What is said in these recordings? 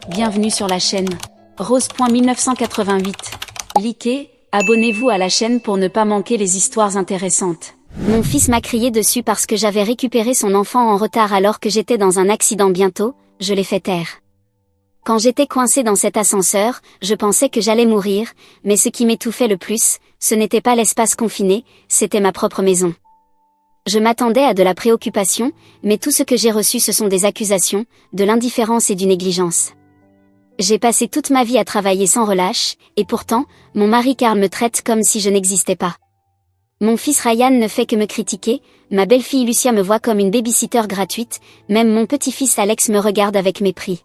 Bienvenue sur la chaîne. Rose.1988. Likez, abonnez-vous à la chaîne pour ne pas manquer les histoires intéressantes. Mon fils m'a crié dessus parce que j'avais récupéré son enfant en retard alors que j'étais dans un accident bientôt, je l'ai fait taire. Quand j'étais coincée dans cet ascenseur, je pensais que j'allais mourir, mais ce qui m'étouffait le plus, ce n'était pas l'espace confiné, c'était ma propre maison. Je m'attendais à de la préoccupation, mais tout ce que j'ai reçu ce sont des accusations, de l'indifférence et du négligence. J'ai passé toute ma vie à travailler sans relâche, et pourtant, mon mari Karl me traite comme si je n'existais pas. Mon fils Ryan ne fait que me critiquer, ma belle-fille Lucia me voit comme une babysitter gratuite, même mon petit-fils Alex me regarde avec mépris.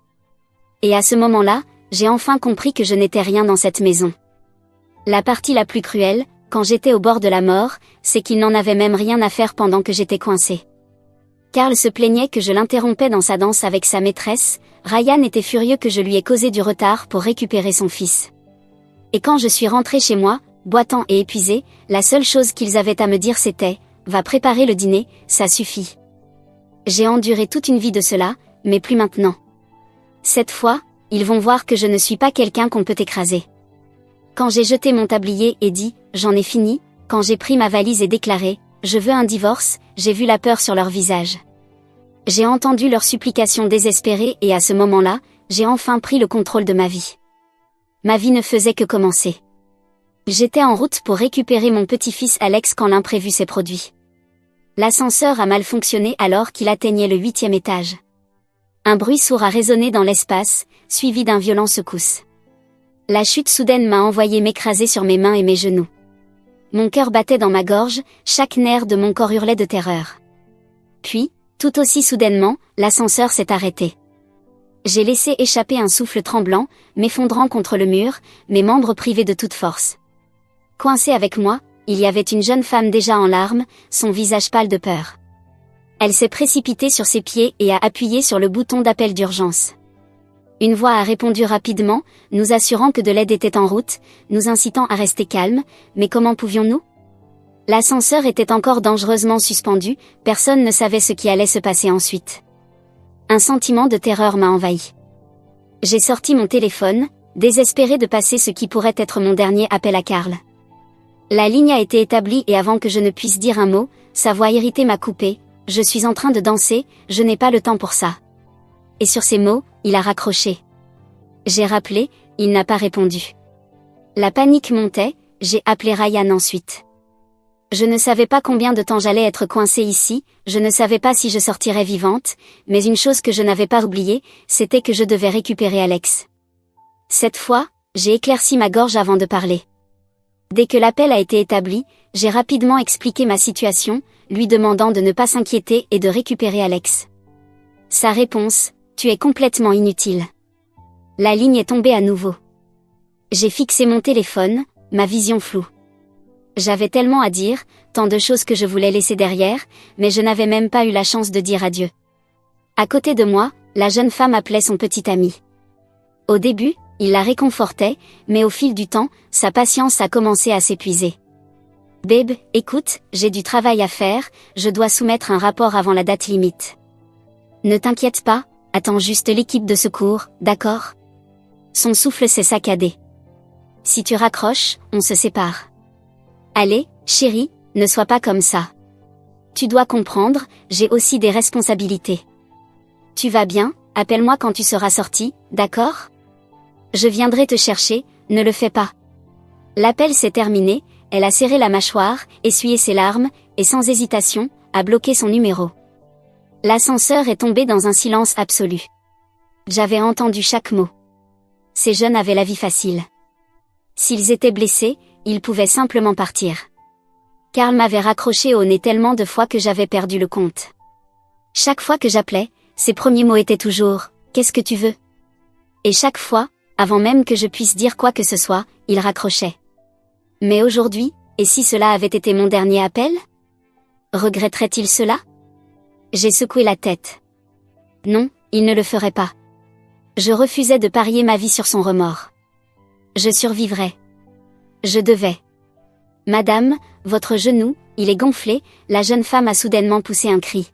Et à ce moment-là, j'ai enfin compris que je n'étais rien dans cette maison. La partie la plus cruelle, quand j'étais au bord de la mort, c'est qu'il n'en avait même rien à faire pendant que j'étais coincée. Karl se plaignait que je l'interrompais dans sa danse avec sa maîtresse, Ryan était furieux que je lui ai causé du retard pour récupérer son fils. Et quand je suis rentrée chez moi, boitant et épuisée, la seule chose qu'ils avaient à me dire c'était « Va préparer le dîner, ça suffit ». J'ai enduré toute une vie de cela, mais plus maintenant. Cette fois, ils vont voir que je ne suis pas quelqu'un qu'on peut écraser. Quand j'ai jeté mon tablier et dit « J'en ai fini », quand j'ai pris ma valise et déclaré « Je veux un divorce », j'ai vu la peur sur leur visage. J'ai entendu leurs supplications désespérées et à ce moment-là, j'ai enfin pris le contrôle de ma vie. Ma vie ne faisait que commencer. J'étais en route pour récupérer mon petit-fils Alex quand l'imprévu s'est produit. L'ascenseur a mal fonctionné alors qu'il atteignait le 8e étage. Un bruit sourd a résonné dans l'espace, suivi d'un violent secousse. La chute soudaine m'a envoyé m'écraser sur mes mains et mes genoux. Mon cœur battait dans ma gorge, chaque nerf de mon corps hurlait de terreur. Puis, tout aussi soudainement, l'ascenseur s'est arrêté. J'ai laissé échapper un souffle tremblant, m'effondrant contre le mur, mes membres privés de toute force. Coincée avec moi, il y avait une jeune femme déjà en larmes, son visage pâle de peur. Elle s'est précipitée sur ses pieds et a appuyé sur le bouton d'appel d'urgence. Une voix a répondu rapidement, nous assurant que de l'aide était en route, nous incitant à rester calmes, mais comment pouvions-nous ? L'ascenseur était encore dangereusement suspendu, personne ne savait ce qui allait se passer ensuite. Un sentiment de terreur m'a envahi. J'ai sorti mon téléphone, désespéré de passer ce qui pourrait être mon dernier appel à Karl. La ligne a été établie et avant que je ne puisse dire un mot, sa voix irritée m'a coupé. Je suis en train de danser, je n'ai pas le temps pour ça. Et sur ces mots, il a raccroché. J'ai rappelé, il n'a pas répondu. La panique montait, j'ai appelé Ryan ensuite. Je ne savais pas combien de temps j'allais être coincée ici, je ne savais pas si je sortirais vivante, mais une chose que je n'avais pas oubliée, c'était que je devais récupérer Alex. Cette fois, j'ai éclairci ma gorge avant de parler. Dès que l'appel a été établi, j'ai rapidement expliqué ma situation, lui demandant de ne pas s'inquiéter et de récupérer Alex. Sa réponse, tu es complètement inutile. La ligne est tombée à nouveau. J'ai fixé mon téléphone, ma vision floue. J'avais tellement à dire, tant de choses que je voulais laisser derrière, mais je n'avais même pas eu la chance de dire adieu. À côté de moi, la jeune femme appelait son petit ami. Au début, il la réconfortait, mais au fil du temps, sa patience a commencé à s'épuiser. « Babe, écoute, j'ai du travail à faire, je dois soumettre un rapport avant la date limite. Ne t'inquiète pas, attends juste l'équipe de secours, d'accord ?» Son souffle s'est saccadé. « Si tu raccroches, on se sépare. » Allez, chérie, ne sois pas comme ça. Tu dois comprendre, j'ai aussi des responsabilités. Tu vas bien, appelle-moi quand tu seras sortie, d'accord ? Je viendrai te chercher, ne le fais pas. L'appel s'est terminé, elle a serré la mâchoire, essuyé ses larmes, et sans hésitation, a bloqué son numéro. L'ascenseur est tombé dans un silence absolu. J'avais entendu chaque mot. Ces jeunes avaient la vie facile. S'ils étaient blessés, ils pouvaient simplement partir. Karl m'avait raccroché au nez tellement de fois que j'avais perdu le compte. Chaque fois que j'appelais, ses premiers mots étaient toujours « Qu'est-ce que tu veux ?» Et chaque fois, avant même que je puisse dire quoi que ce soit, il raccrochait. Mais aujourd'hui, et si cela avait été mon dernier appel ? Regretterait-il cela ? J'ai secoué la tête. Non, il ne le ferait pas. Je refusais de parier ma vie sur son remords. Je survivrais. Je devais. Madame, votre genou, il est gonflé, la jeune femme a soudainement poussé un cri.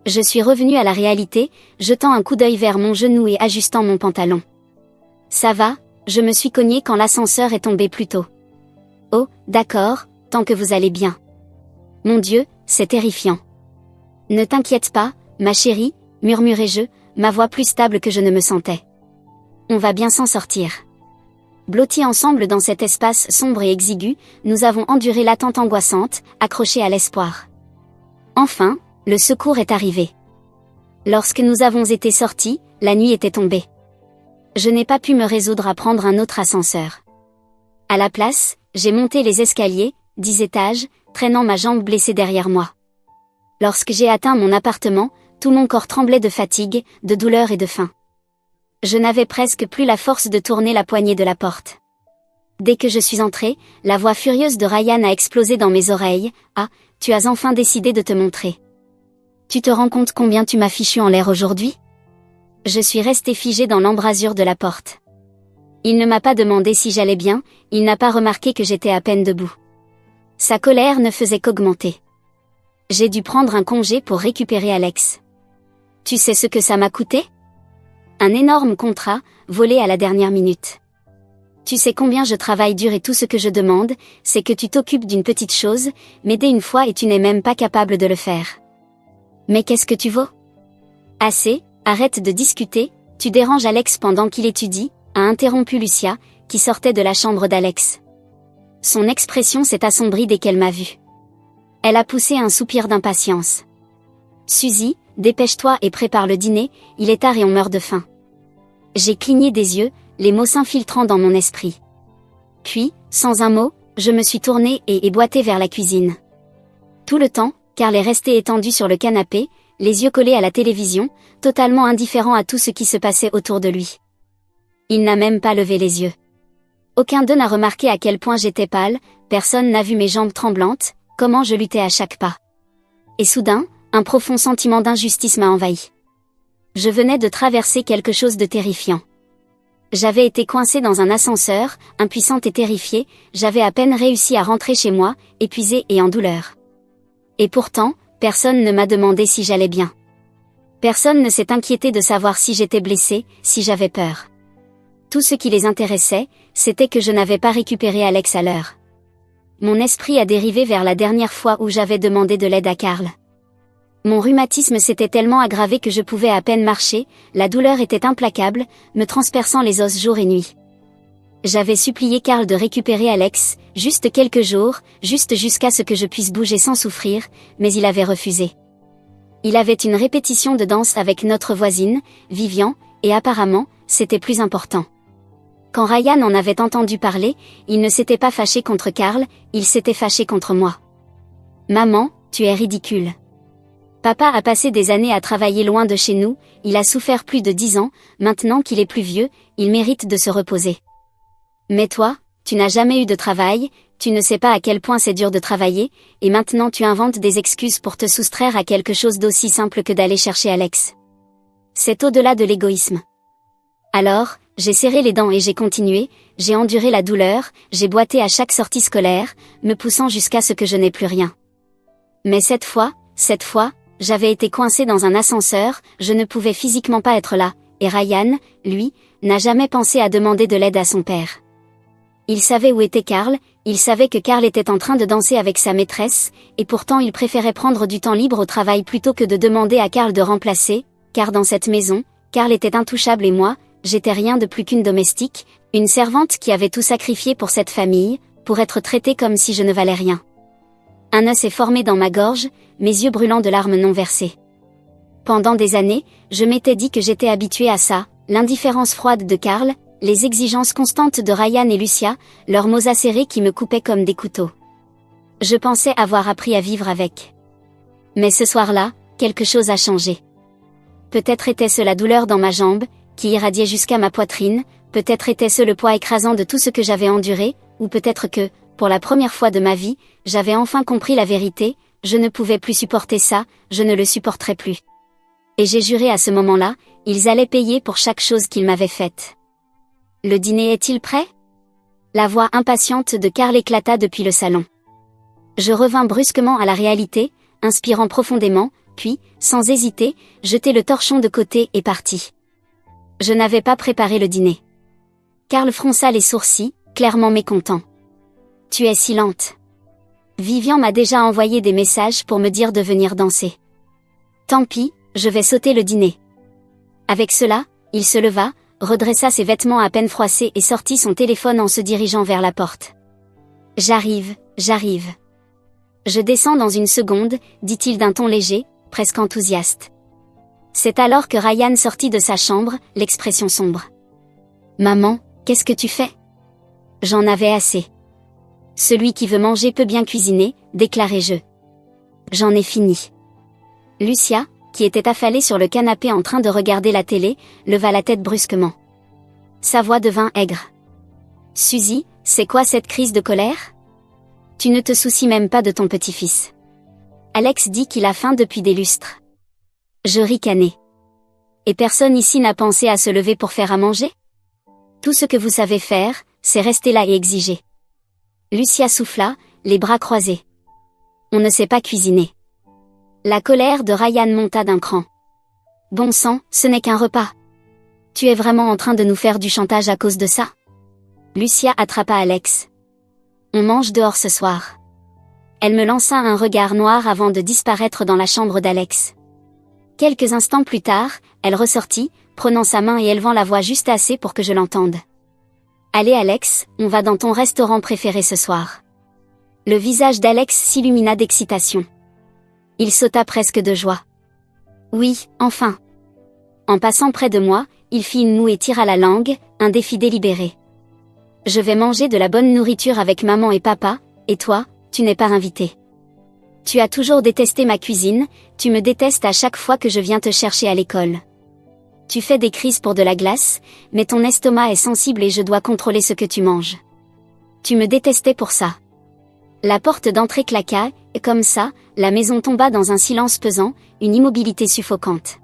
Je suis revenue à la réalité, jetant un coup d'œil vers mon genou et ajustant mon pantalon. Ça va, je me suis cognée quand l'ascenseur est tombé plus tôt. Oh, d'accord, tant que vous allez bien. Mon Dieu, c'est terrifiant. Ne t'inquiète pas, ma chérie, murmurai-je, ma voix plus stable que je ne me sentais. On va bien s'en sortir. Blottis ensemble dans cet espace sombre et exigu, nous avons enduré l'attente angoissante, accrochés à l'espoir. Enfin, le secours est arrivé. Lorsque nous avons été sortis, la nuit était tombée. Je n'ai pas pu me résoudre à prendre un autre ascenseur. À la place, j'ai monté les escaliers, 10 étages, traînant ma jambe blessée derrière moi. Lorsque j'ai atteint mon appartement, tout mon corps tremblait de fatigue, de douleur et de faim. Je n'avais presque plus la force de tourner la poignée de la porte. Dès que je suis entrée, la voix furieuse de Ryan a explosé dans mes oreilles. « Ah, tu as enfin décidé de te montrer. Tu te rends compte combien tu m'as fichu en l'air aujourd'hui ?» Je suis restée figée dans l'embrasure de la porte. Il ne m'a pas demandé si j'allais bien, il n'a pas remarqué que j'étais à peine debout. Sa colère ne faisait qu'augmenter. J'ai dû prendre un congé pour récupérer Alex. Tu sais ce que ça m'a coûté ? Un énorme contrat, volé à la dernière minute. Tu sais combien je travaille dur et tout ce que je demande, c'est que tu t'occupes d'une petite chose, m'aider une fois et tu n'es même pas capable de le faire. Mais qu'est-ce que tu vaux ? Assez, arrête de discuter, tu déranges Alex pendant qu'il étudie, a interrompu Lucia, qui sortait de la chambre d'Alex. Son expression s'est assombrie dès qu'elle m'a vue. Elle a poussé un soupir d'impatience. Suzy, dépêche-toi et prépare le dîner, il est tard et on meurt de faim. J'ai cligné des yeux, les mots s'infiltrant dans mon esprit. Puis, sans un mot, je me suis tournée et boitée vers la cuisine. Tout le temps, Karl est resté étendu sur le canapé, les yeux collés à la télévision, totalement indifférent à tout ce qui se passait autour de lui. Il n'a même pas levé les yeux. Aucun d'eux n'a remarqué à quel point j'étais pâle, personne n'a vu mes jambes tremblantes, comment je luttais à chaque pas. Et soudain, un profond sentiment d'injustice m'a envahi. Je venais de traverser quelque chose de terrifiant. J'avais été coincée dans un ascenseur, impuissante et terrifiée, j'avais à peine réussi à rentrer chez moi, épuisée et en douleur. Et pourtant, personne ne m'a demandé si j'allais bien. Personne ne s'est inquiété de savoir si j'étais blessée, si j'avais peur. Tout ce qui les intéressait, c'était que je n'avais pas récupéré Alex à l'heure. Mon esprit a dérivé vers la dernière fois où j'avais demandé de l'aide à Karl. Mon rhumatisme s'était tellement aggravé que je pouvais à peine marcher, la douleur était implacable, me transperçant les os jour et nuit. J'avais supplié Karl de récupérer Alex, juste quelques jours, juste jusqu'à ce que je puisse bouger sans souffrir, mais il avait refusé. Il avait une répétition de danse avec notre voisine, Vivian, et apparemment, c'était plus important. Quand Ryan en avait entendu parler, il ne s'était pas fâché contre Karl, il s'était fâché contre moi. « Maman, tu es ridicule. Papa a passé des années à travailler loin de chez nous, il a souffert plus de 10 ans, maintenant qu'il est plus vieux, il mérite de se reposer. Mais toi, tu n'as jamais eu de travail, tu ne sais pas à quel point c'est dur de travailler, et maintenant tu inventes des excuses pour te soustraire à quelque chose d'aussi simple que d'aller chercher Alex. C'est au-delà de l'égoïsme. » Alors, j'ai serré les dents et j'ai continué, j'ai enduré la douleur, j'ai boité à chaque sortie scolaire, me poussant jusqu'à ce que je n'ai plus rien. Mais cette fois, j'avais été coincée dans un ascenseur, je ne pouvais physiquement pas être là, et Ryan, lui, n'a jamais pensé à demander de l'aide à son père. Il savait où était Karl, il savait que Karl était en train de danser avec sa maîtresse, et pourtant il préférait prendre du temps libre au travail plutôt que de demander à Karl de remplacer, car dans cette maison, Karl était intouchable et moi, j'étais rien de plus qu'une domestique, une servante qui avait tout sacrifié pour cette famille, pour être traitée comme si je ne valais rien. Un nœud s'est formé dans ma gorge, mes yeux brûlants de larmes non versées. Pendant des années, je m'étais dit que j'étais habituée à ça, l'indifférence froide de Karl, les exigences constantes de Ryan et Lucia, leurs mots acérés qui me coupaient comme des couteaux. Je pensais avoir appris à vivre avec. Mais ce soir-là, quelque chose a changé. Peut-être était-ce la douleur dans ma jambe, qui irradiait jusqu'à ma poitrine, peut-être était-ce le poids écrasant de tout ce que j'avais enduré, ou peut-être que, pour la première fois de ma vie, j'avais enfin compris la vérité, je ne pouvais plus supporter ça, je ne le supporterais plus. Et j'ai juré à ce moment-là, ils allaient payer pour chaque chose qu'ils m'avaient faite. Le dîner est-il prêt ? La voix impatiente de Karl éclata depuis le salon. Je revins brusquement à la réalité, inspirant profondément, puis, sans hésiter, jeté le torchon de côté et partit. Je n'avais pas préparé le dîner. Karl fronça les sourcils, clairement mécontent. Tu es si lente. Vivian m'a déjà envoyé des messages pour me dire de venir danser. Tant pis, je vais sauter le dîner. Avec cela, il se leva, redressa ses vêtements à peine froissés et sortit son téléphone en se dirigeant vers la porte. J'arrive, j'arrive. Je descends dans une seconde, dit-il d'un ton léger, presque enthousiaste. C'est alors que Ryan sortit de sa chambre, l'expression sombre. Maman, qu'est-ce que tu fais? J'en avais assez. Celui qui veut manger peut bien cuisiner, déclarai-je. J'en ai fini. Lucia, qui était affalée sur le canapé en train de regarder la télé, leva la tête brusquement. Sa voix devint aigre. Suzy, c'est quoi cette crise de colère? Tu ne te soucies même pas de ton petit-fils. Alex dit qu'il a faim depuis des lustres. Je ricanai. Et personne ici n'a pensé à se lever pour faire à manger? Tout ce que vous savez faire, c'est rester là et exiger. Lucia souffla, les bras croisés. On ne sait pas cuisiner. La colère de Ryan monta d'un cran. Bon sang, ce n'est qu'un repas. Tu es vraiment en train de nous faire du chantage à cause de ça? Lucia attrapa Alex. On mange dehors ce soir. Elle me lança un regard noir avant de disparaître dans la chambre d'Alex. Quelques instants plus tard, elle ressortit, prenant sa main et élevant la voix juste assez pour que je l'entende. Allez Alex, on va dans ton restaurant préféré ce soir. Le visage d'Alex s'illumina d'excitation. Il sauta presque de joie. Oui, enfin. En passant près de moi, il fit une moue et tira la langue, un défi délibéré. Je vais manger de la bonne nourriture avec maman et papa, et toi, tu n'es pas invité. Tu as toujours détesté ma cuisine, tu me détestes à chaque fois que je viens te chercher à l'école. Tu fais des crises pour de la glace, mais ton estomac est sensible et je dois contrôler ce que tu manges. Tu me détestais pour ça. La porte d'entrée claqua, et comme ça, la maison tomba dans un silence pesant, une immobilité suffocante.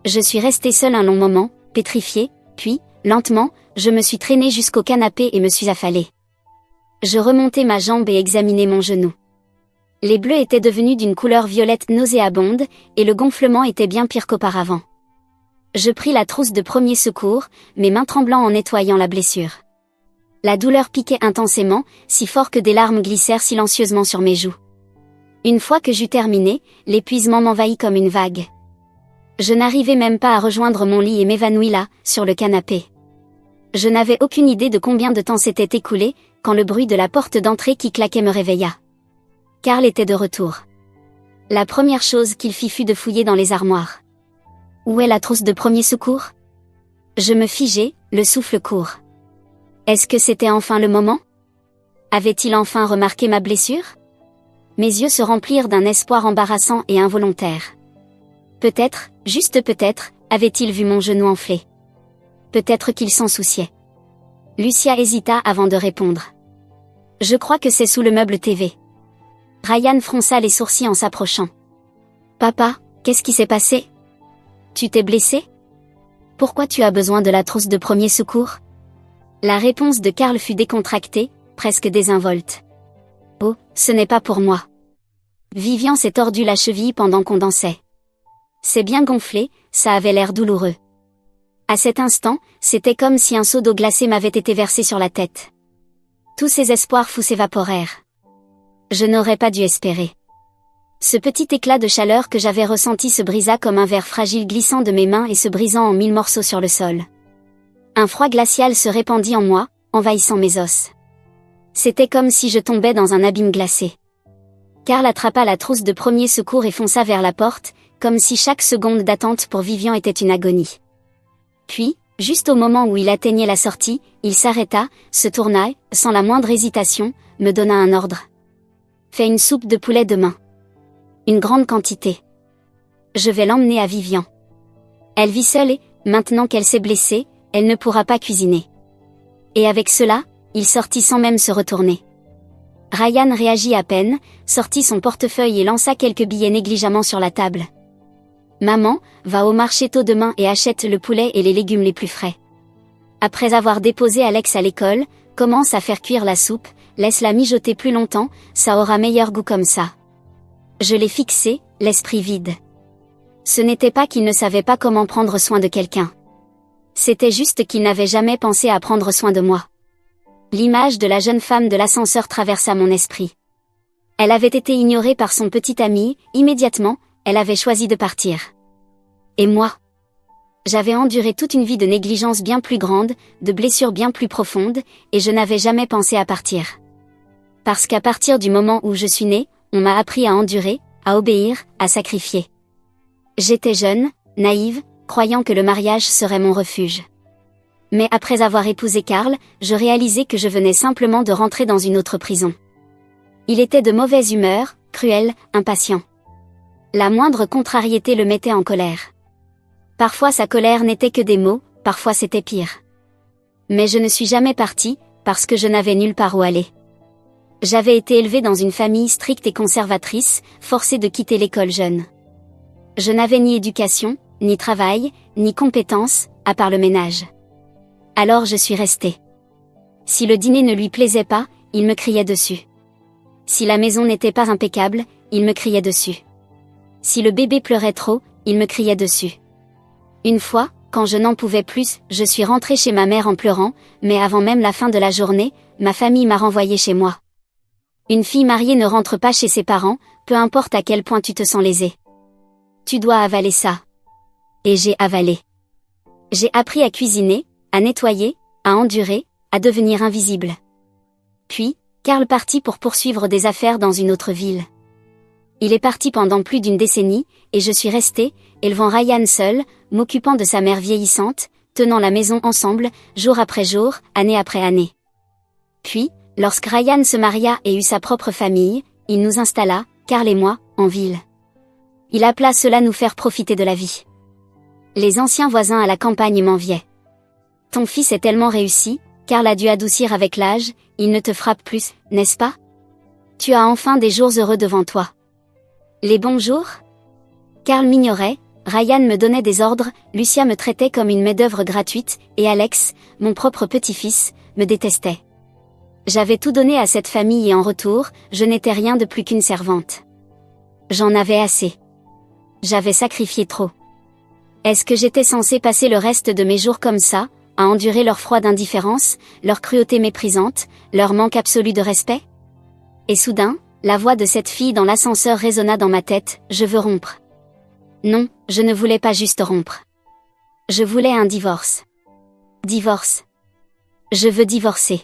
Je suis restée seule un long moment, pétrifiée, puis, lentement, je me suis traînée jusqu'au canapé et me suis affalée. Je remontai ma jambe et examinai mon genou. Les bleus étaient devenus d'une couleur violette nauséabonde, et le gonflement était bien pire qu'auparavant. Je pris la trousse de premier secours, mes mains tremblant en nettoyant la blessure. La douleur piquait intensément, si fort que des larmes glissèrent silencieusement sur mes joues. Une fois que j'eus terminé, l'épuisement m'envahit comme une vague. Je n'arrivais même pas à rejoindre mon lit et m'évanouis là, sur le canapé. Je n'avais aucune idée de combien de temps s'était écoulé, quand le bruit de la porte d'entrée qui claquait me réveilla. Karl était de retour. La première chose qu'il fit fut de fouiller dans les armoires. Où est la trousse de premier secours? Je me figeai, le souffle court. Est-ce que c'était enfin le moment? Avait-il enfin remarqué ma blessure? Mes yeux se remplirent d'un espoir embarrassant et involontaire. Peut-être, juste peut-être, avait-il vu mon genou enflé. Peut-être qu'il s'en souciait. Lucia hésita avant de répondre. Je crois que c'est sous le meuble TV. Ryan fronça les sourcils en s'approchant. Papa, qu'est-ce qui s'est passé? Tu t'es blessé? Pourquoi tu as besoin de la trousse de premier secours? La réponse de Karl fut décontractée, presque désinvolte. Oh, ce n'est pas pour moi. Vivian s'est tordu la cheville pendant qu'on dansait. C'est bien gonflé, ça avait l'air douloureux. À cet instant, c'était comme si un seau d'eau glacée m'avait été versé sur la tête. Tous ces espoirs fous s'évaporèrent. Je n'aurais pas dû espérer. Ce petit éclat de chaleur que j'avais ressenti se brisa comme un verre fragile glissant de mes mains et se brisant en 1000 morceaux sur le sol. Un froid glacial se répandit en moi, envahissant mes os. C'était comme si je tombais dans un abîme glacé. Karl attrapa la trousse de premier secours et fonça vers la porte, comme si chaque seconde d'attente pour Vivian était une agonie. Puis, juste au moment où il atteignait la sortie, il s'arrêta, se tourna, sans la moindre hésitation, me donna un ordre. Fais une soupe de poulet demain. Une grande quantité. Je vais l'emmener à Vivian. Elle vit seule et, maintenant qu'elle s'est blessée, elle ne pourra pas cuisiner. Et avec cela, il sortit sans même se retourner. Ryan réagit à peine, sortit son portefeuille et lança quelques billets négligemment sur la table. Maman, va au marché tôt demain et achète le poulet et les légumes les plus frais. Après avoir déposé Alex à l'école, commence à faire cuire la soupe, laisse-la mijoter plus longtemps, ça aura meilleur goût comme ça. Je l'ai fixé, l'esprit vide. Ce n'était pas qu'il ne savait pas comment prendre soin de quelqu'un. C'était juste qu'il n'avait jamais pensé à prendre soin de moi. L'image de la jeune femme de l'ascenseur traversa mon esprit. Elle avait été ignorée par son petit ami, immédiatement, elle avait choisi de partir. Et moi? J'avais enduré toute une vie de négligence bien plus grande, de blessures bien plus profondes, et je n'avais jamais pensé à partir. Parce qu'à partir du moment où je suis née, on m'a appris à endurer, à obéir, à sacrifier. J'étais jeune, naïve, croyant que le mariage serait mon refuge. Mais après avoir épousé Karl, je réalisais que je venais simplement de rentrer dans une autre prison. Il était de mauvaise humeur, cruel, impatient. La moindre contrariété le mettait en colère. Parfois sa colère n'était que des mots, parfois c'était pire. Mais je ne suis jamais partie, parce que je n'avais nulle part où aller. J'avais été élevée dans une famille stricte et conservatrice, forcée de quitter l'école jeune. Je n'avais ni éducation, ni travail, ni compétences, à part le ménage. Alors je suis restée. Si le dîner ne lui plaisait pas, il me criait dessus. Si la maison n'était pas impeccable, il me criait dessus. Si le bébé pleurait trop, il me criait dessus. Une fois, quand je n'en pouvais plus, je suis rentrée chez ma mère en pleurant, mais avant même la fin de la journée, ma famille m'a renvoyée chez moi. Une fille mariée ne rentre pas chez ses parents, peu importe à quel point tu te sens lésée. Tu dois avaler ça. Et j'ai avalé. J'ai appris à cuisiner, à nettoyer, à endurer, à devenir invisible. Puis, Karl partit pour poursuivre des affaires dans une autre ville. Il est parti pendant plus d'une décennie, et je suis restée, élevant Ryan seul, m'occupant de sa mère vieillissante, tenant la maison ensemble, jour après jour, année après année. Puis, lorsque Ryan se maria et eut sa propre famille, il nous installa, Karl et moi, en ville. Il appela cela nous faire profiter de la vie. Les anciens voisins à la campagne m'enviaient. Ton fils est tellement réussi, Karl a dû adoucir avec l'âge, il ne te frappe plus, n'est-ce pas? Tu as enfin des jours heureux devant toi. Les bons jours? Karl m'ignorait, Ryan me donnait des ordres, Lucia me traitait comme une main-d'œuvre gratuite, et Alex, mon propre petit-fils, me détestait. J'avais tout donné à cette famille et en retour, je n'étais rien de plus qu'une servante. J'en avais assez. J'avais sacrifié trop. Est-ce que j'étais censée passer le reste de mes jours comme ça, à endurer leur froide indifférence, leur cruauté méprisante, leur manque absolu de respect? Et soudain, la voix de cette fille dans l'ascenseur résonna dans ma tête, je veux rompre. Non, je ne voulais pas juste rompre. Je voulais un divorce. Divorce. Je veux divorcer.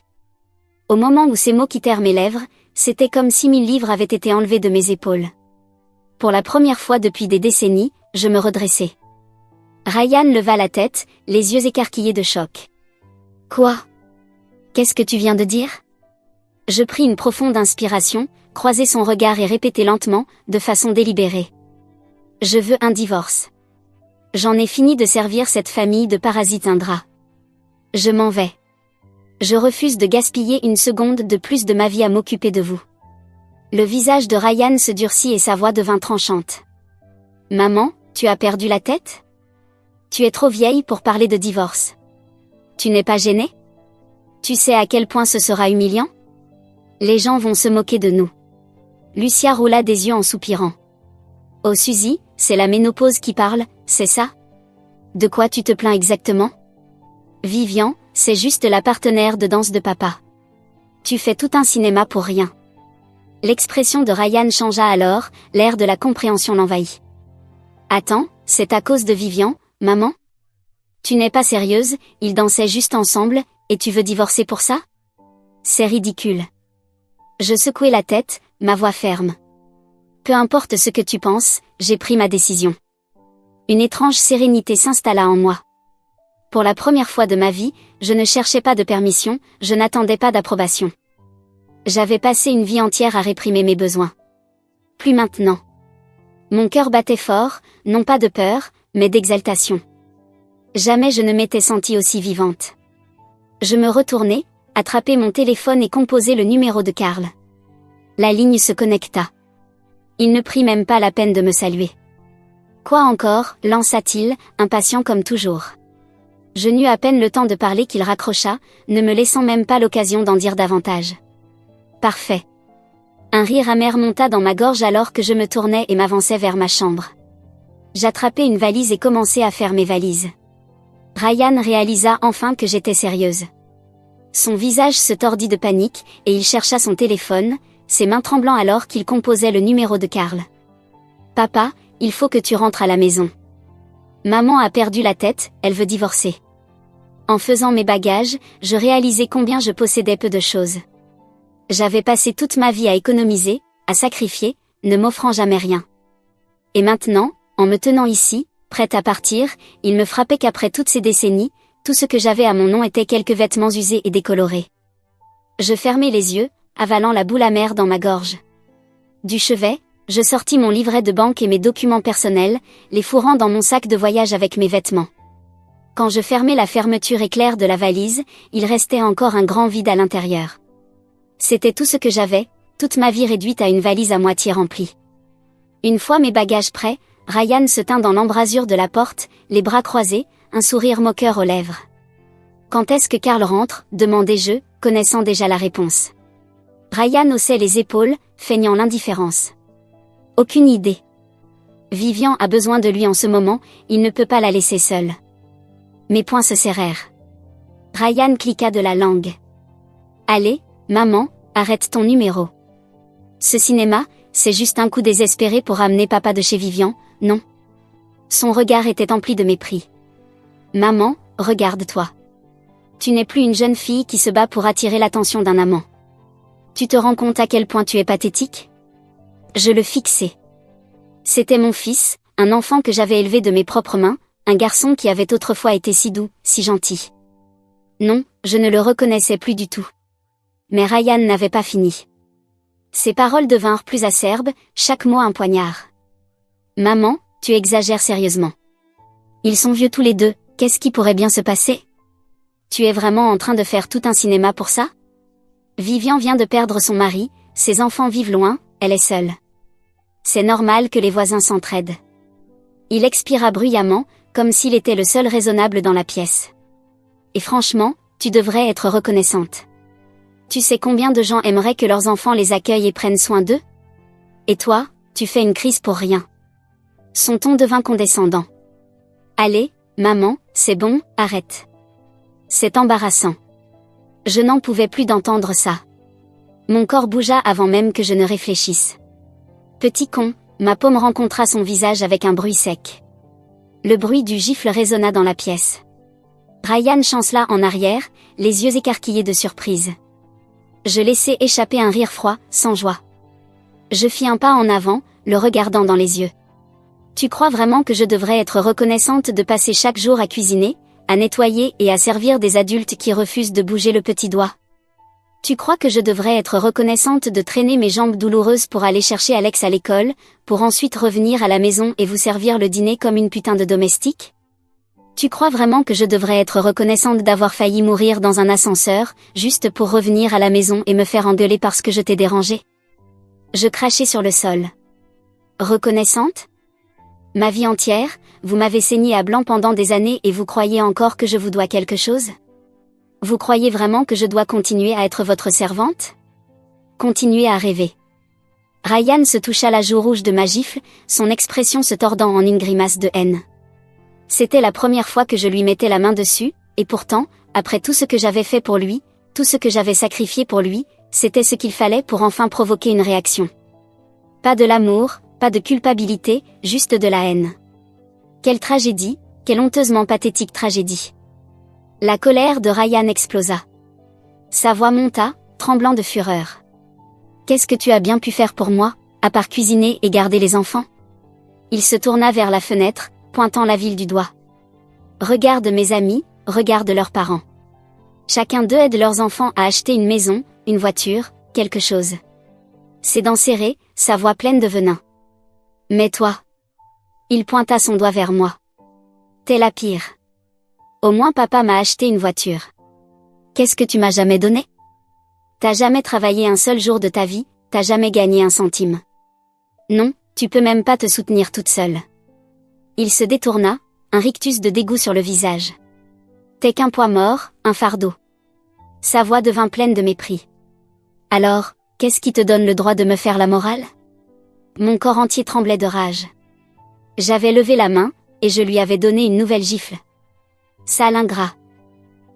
Au moment où ces mots quittèrent mes lèvres, c'était comme si 1000 livres avaient été enlevés de mes épaules. Pour la première fois depuis des décennies, je me redressai. Ryan leva la tête, les yeux écarquillés de choc. Quoi? Qu'est-ce que tu viens de dire? Je pris une profonde inspiration, croisai son regard et répétai lentement, de façon délibérée. Je veux un divorce. J'en ai fini de servir cette famille de parasites ingrats. Je m'en vais. Je refuse de gaspiller une seconde de plus de ma vie à m'occuper de vous. Le visage de Ryan se durcit et sa voix devint tranchante. Maman, tu as perdu la tête? Tu es trop vieille pour parler de divorce. Tu n'es pas gênée? Tu sais à quel point ce sera humiliant? Les gens vont se moquer de nous. Lucia roula des yeux en soupirant. Oh Suzy, c'est la ménopause qui parle, c'est ça? De quoi tu te plains exactement? Vivian, c'est juste la partenaire de danse de papa. Tu fais tout un cinéma pour rien. L'expression de Ryan changea alors, l'air de la compréhension l'envahit. Attends, c'est à cause de Vivian, maman? Tu n'es pas sérieuse, ils dansaient juste ensemble, et tu veux divorcer pour ça? C'est ridicule. Je secouai la tête, ma voix ferme. Peu importe ce que tu penses, j'ai pris ma décision. Une étrange sérénité s'installa en moi. Pour la première fois de ma vie, je ne cherchais pas de permission, je n'attendais pas d'approbation. J'avais passé une vie entière à réprimer mes besoins. Plus maintenant. Mon cœur battait fort, non pas de peur, mais d'exaltation. Jamais je ne m'étais sentie aussi vivante. Je me retournai, attrapai mon téléphone et composai le numéro de Karl. La ligne se connecta. Il ne prit même pas la peine de me saluer. Quoi encore, lança-t-il, impatient comme toujours. Je n'eus à peine le temps de parler qu'il raccrocha, ne me laissant même pas l'occasion d'en dire davantage. Parfait. Un rire amer monta dans ma gorge alors que je me tournais et m'avançais vers ma chambre. J'attrapai une valise et commençai à faire mes valises. Ryan réalisa enfin que j'étais sérieuse. Son visage se tordit de panique, et il chercha son téléphone, ses mains tremblant alors qu'il composait le numéro de Karl. « Papa, il faut que tu rentres à la maison. Maman a perdu la tête, elle veut divorcer. » En faisant mes bagages, je réalisais combien je possédais peu de choses. J'avais passé toute ma vie à économiser, à sacrifier, ne m'offrant jamais rien. Et maintenant, en me tenant ici, prête à partir, il me frappait qu'après toutes ces décennies, tout ce que j'avais à mon nom était quelques vêtements usés et décolorés. Je fermai les yeux, avalant la boule amère dans ma gorge. Du chevet, je sortis mon livret de banque et mes documents personnels, les fourrant dans mon sac de voyage avec mes vêtements. Quand je fermai la fermeture éclair de la valise, il restait encore un grand vide à l'intérieur. C'était tout ce que j'avais, toute ma vie réduite à une valise à moitié remplie. Une fois mes bagages prêts, Ryan se tint dans l'embrasure de la porte, les bras croisés, un sourire moqueur aux lèvres. « Quand est-ce que Karl rentre ?» demandai-je, connaissant déjà la réponse. Ryan haussait les épaules, feignant l'indifférence. « Aucune idée. Vivian a besoin de lui en ce moment, il ne peut pas la laisser seule. » Mes poings se serrèrent. Ryan cliqua de la langue. « Allez, maman, arrête ton numéro. Ce cinéma, c'est juste un coup désespéré pour ramener papa de chez Vivian, non ?» Son regard était empli de mépris. « Maman, regarde-toi. Tu n'es plus une jeune fille qui se bat pour attirer l'attention d'un amant. Tu te rends compte à quel point tu es pathétique ?» Je le fixai. C'était mon fils, un enfant que j'avais élevé de mes propres mains, un garçon qui avait autrefois été si doux, si gentil. Non, je ne le reconnaissais plus du tout. Mais Ryan n'avait pas fini. Ses paroles devinrent plus acerbes, chaque mot un poignard. « Maman, tu exagères sérieusement. Ils sont vieux tous les deux, qu'est-ce qui pourrait bien se passer ? Tu es vraiment en train de faire tout un cinéma pour ça ? Vivian vient de perdre son mari, ses enfants vivent loin, elle est seule. C'est normal que les voisins s'entraident. » Il expira bruyamment, comme s'il était le seul raisonnable dans la pièce. « Et franchement, tu devrais être reconnaissante. Tu sais combien de gens aimeraient que leurs enfants les accueillent et prennent soin d'eux ? Et toi, tu fais une crise pour rien. » Son ton devint condescendant. « Allez, maman, c'est bon, arrête. C'est embarrassant. » Je n'en pouvais plus d'entendre ça. Mon corps bougea avant même que je ne réfléchisse. Petit con, ma paume rencontra son visage avec un bruit sec. Le bruit du gifle résonna dans la pièce. Ryan chancela en arrière, les yeux écarquillés de surprise. Je laissai échapper un rire froid, sans joie. Je fis un pas en avant, le regardant dans les yeux. « Tu crois vraiment que je devrais être reconnaissante de passer chaque jour à cuisiner, à nettoyer et à servir des adultes qui refusent de bouger le petit doigt ? Tu crois que je devrais être reconnaissante de traîner mes jambes douloureuses pour aller chercher Alex à l'école, pour ensuite revenir à la maison et vous servir le dîner comme une putain de domestique ? Tu crois vraiment que je devrais être reconnaissante d'avoir failli mourir dans un ascenseur, juste pour revenir à la maison et me faire engueuler parce que je t'ai dérangé ? » Je crachai sur le sol. « Reconnaissante ? Ma vie entière, vous m'avez saigné à blanc pendant des années et vous croyez encore que je vous dois quelque chose ? Vous croyez vraiment que je dois continuer à être votre servante ? Continuez à rêver. » Ryan se toucha la joue rouge de ma gifle, son expression se tordant en une grimace de haine. C'était la première fois que je lui mettais la main dessus, et pourtant, après tout ce que j'avais fait pour lui, tout ce que j'avais sacrifié pour lui, c'était ce qu'il fallait pour enfin provoquer une réaction. Pas de l'amour, pas de culpabilité, juste de la haine. Quelle tragédie, quelle honteusement pathétique tragédie. La colère de Ryan explosa. Sa voix monta, tremblant de fureur. « Qu'est-ce que tu as bien pu faire pour moi, à part cuisiner et garder les enfants ?» Il se tourna vers la fenêtre, pointant la ville du doigt. « Regarde mes amis, regarde leurs parents. Chacun d'eux aide leurs enfants à acheter une maison, une voiture, quelque chose. » Ses dents serrées, sa voix pleine de venin. « Mais toi ?» Il pointa son doigt vers moi. « T'es la pire. Au moins papa m'a acheté une voiture. Qu'est-ce que tu m'as jamais donné ? T'as jamais travaillé un seul jour de ta vie, t'as jamais gagné un centime. Non, tu peux même pas te soutenir toute seule. » Il se détourna, un rictus de dégoût sur le visage. « T'es qu'un poids mort, un fardeau. » Sa voix devint pleine de mépris. « Alors, Qu'est-ce qui te donne le droit de me faire la morale? Mon corps entier tremblait de rage. J'avais levé la main, et je lui avais donné une nouvelle gifle. Sale ingrat.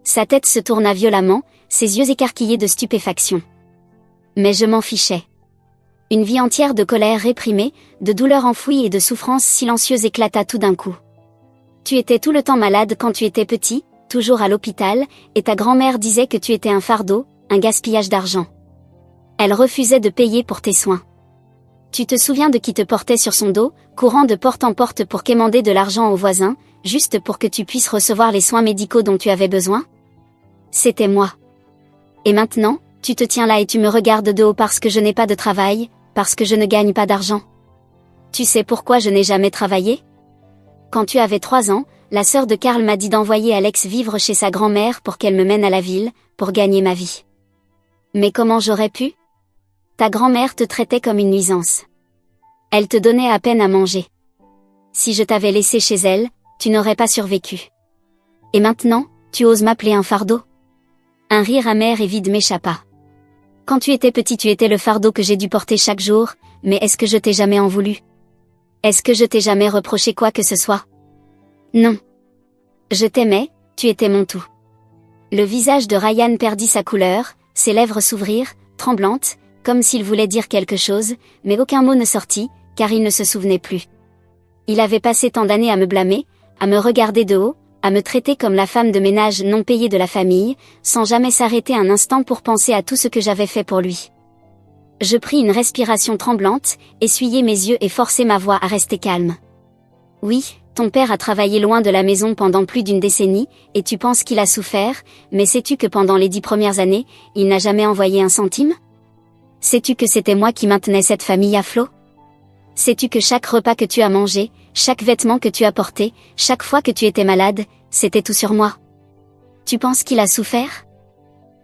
Sa tête se tourna violemment, ses yeux écarquillés de stupéfaction. Mais je m'en fichais. Une vie entière de colère réprimée, de douleur enfouie et de souffrance silencieuse éclata tout d'un coup. Tu étais tout le temps malade quand tu étais petit, toujours à l'hôpital, et ta grand-mère disait que tu étais un fardeau, un gaspillage d'argent. Elle refusait de payer pour tes soins. Tu te souviens de qui te portait sur son dos, courant de porte en porte pour quémander de l'argent aux voisins, juste pour que tu puisses recevoir les soins médicaux dont tu avais besoin? C'était moi. Et maintenant, tu te tiens là et tu me regardes de haut parce que je n'ai pas de travail, parce que je ne gagne pas d'argent. Tu sais pourquoi je n'ai jamais travaillé? Quand tu avais 3 ans, la sœur de Karl m'a dit d'envoyer Alex vivre chez sa grand-mère pour qu'elle me mène à la ville, pour gagner ma vie. Mais comment j'aurais pu? Ta grand-mère te traitait comme une nuisance. Elle te donnait à peine à manger. Si je t'avais laissé chez elle, tu n'aurais pas survécu. Et maintenant, tu oses m'appeler un fardeau? Un rire amer et vide m'échappa. Quand tu étais petit, tu étais le fardeau que j'ai dû porter chaque jour, mais est-ce que je t'ai jamais en voulu? Est-ce que je t'ai jamais reproché quoi que ce soit? Non. Je t'aimais, tu étais mon tout. Le visage de Ryan perdit sa couleur, ses lèvres s'ouvrirent, tremblantes, comme s'il voulait dire quelque chose, mais aucun mot ne sortit, car il ne se souvenait plus. Il avait passé tant d'années à me blâmer, à me regarder de haut, à me traiter comme la femme de ménage non payée de la famille, sans jamais s'arrêter un instant pour penser à tout ce que j'avais fait pour lui. Je pris une respiration tremblante, essuyai mes yeux et forçai ma voix à rester calme. Oui, ton père a travaillé loin de la maison pendant plus d'une décennie, et tu penses qu'il a souffert, mais sais-tu que pendant les 10 premières années, il n'a jamais envoyé un centime? Sais-tu que c'était moi qui maintenais cette famille à flot? Sais-tu que chaque repas que tu as mangé, chaque vêtement que tu as porté, chaque fois que tu étais malade, c'était tout sur moi? Tu penses qu'il a souffert?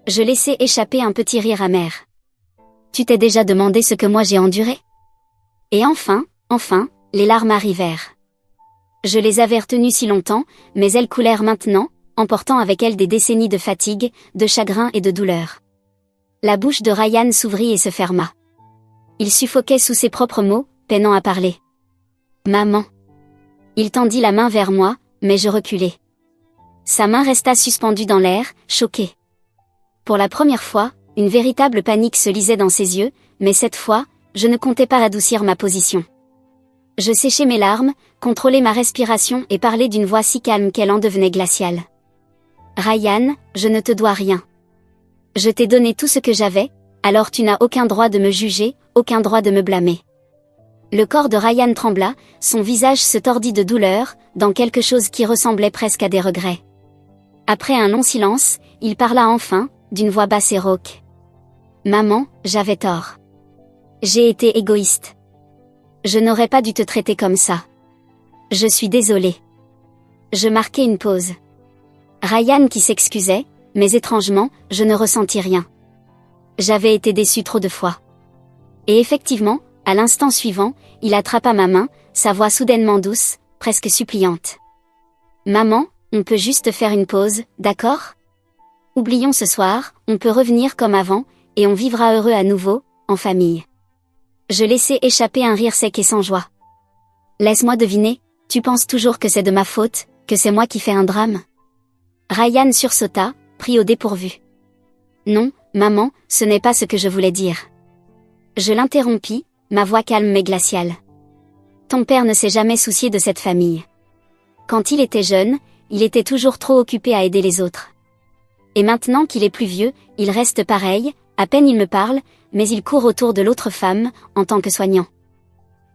Je laissai échapper un petit rire amer. Tu t'es déjà demandé ce que moi j'ai enduré? Et enfin, les larmes arrivèrent. Je les avais retenues si longtemps, mais elles coulèrent maintenant, emportant avec elles des décennies de fatigue, de chagrin et de douleur. La bouche de Ryan s'ouvrit et se ferma. Il suffoquait sous ses propres mots, peinant à parler. Maman. Il tendit la main vers moi, mais je reculai. Sa main resta suspendue dans l'air, choquée. Pour la première fois, une véritable panique se lisait dans ses yeux, mais cette fois, je ne comptais pas adoucir ma position. Je séchai mes larmes, contrôlai ma respiration et parlais d'une voix si calme qu'elle en devenait glaciale. Ryan, je ne te dois rien. Je t'ai donné tout ce que j'avais, alors tu n'as aucun droit de me juger, aucun droit de me blâmer. Le corps de Ryan trembla, son visage se tordit de douleur, dans quelque chose qui ressemblait presque à des regrets. Après un long silence, il parla enfin, d'une voix basse et rauque. Maman, j'avais tort. J'ai été égoïste. Je n'aurais pas dû te traiter comme ça. Je suis désolée. Je marquai une pause. Ryan qui s'excusait, mais étrangement, je ne ressentis rien. J'avais été déçue trop de fois. Et effectivement, à l'instant suivant, il attrapa ma main, sa voix soudainement douce, presque suppliante. Maman, on peut juste faire une pause, d'accord? Oublions ce soir, on peut revenir comme avant, et on vivra heureux à nouveau, en famille. Je laissai échapper un rire sec et sans joie. Laisse-moi deviner, tu penses toujours que c'est de ma faute, que c'est moi qui fais un drame? Ryan sursauta, pris au dépourvu. Non, maman, ce n'est pas ce que je voulais dire. Je l'interrompis, ma voix calme mais glaciale. Ton père ne s'est jamais soucié de cette famille. Quand il était jeune, il était toujours trop occupé à aider les autres. Et maintenant qu'il est plus vieux, il reste pareil, à peine il me parle, mais il court autour de l'autre femme, en tant que soignant.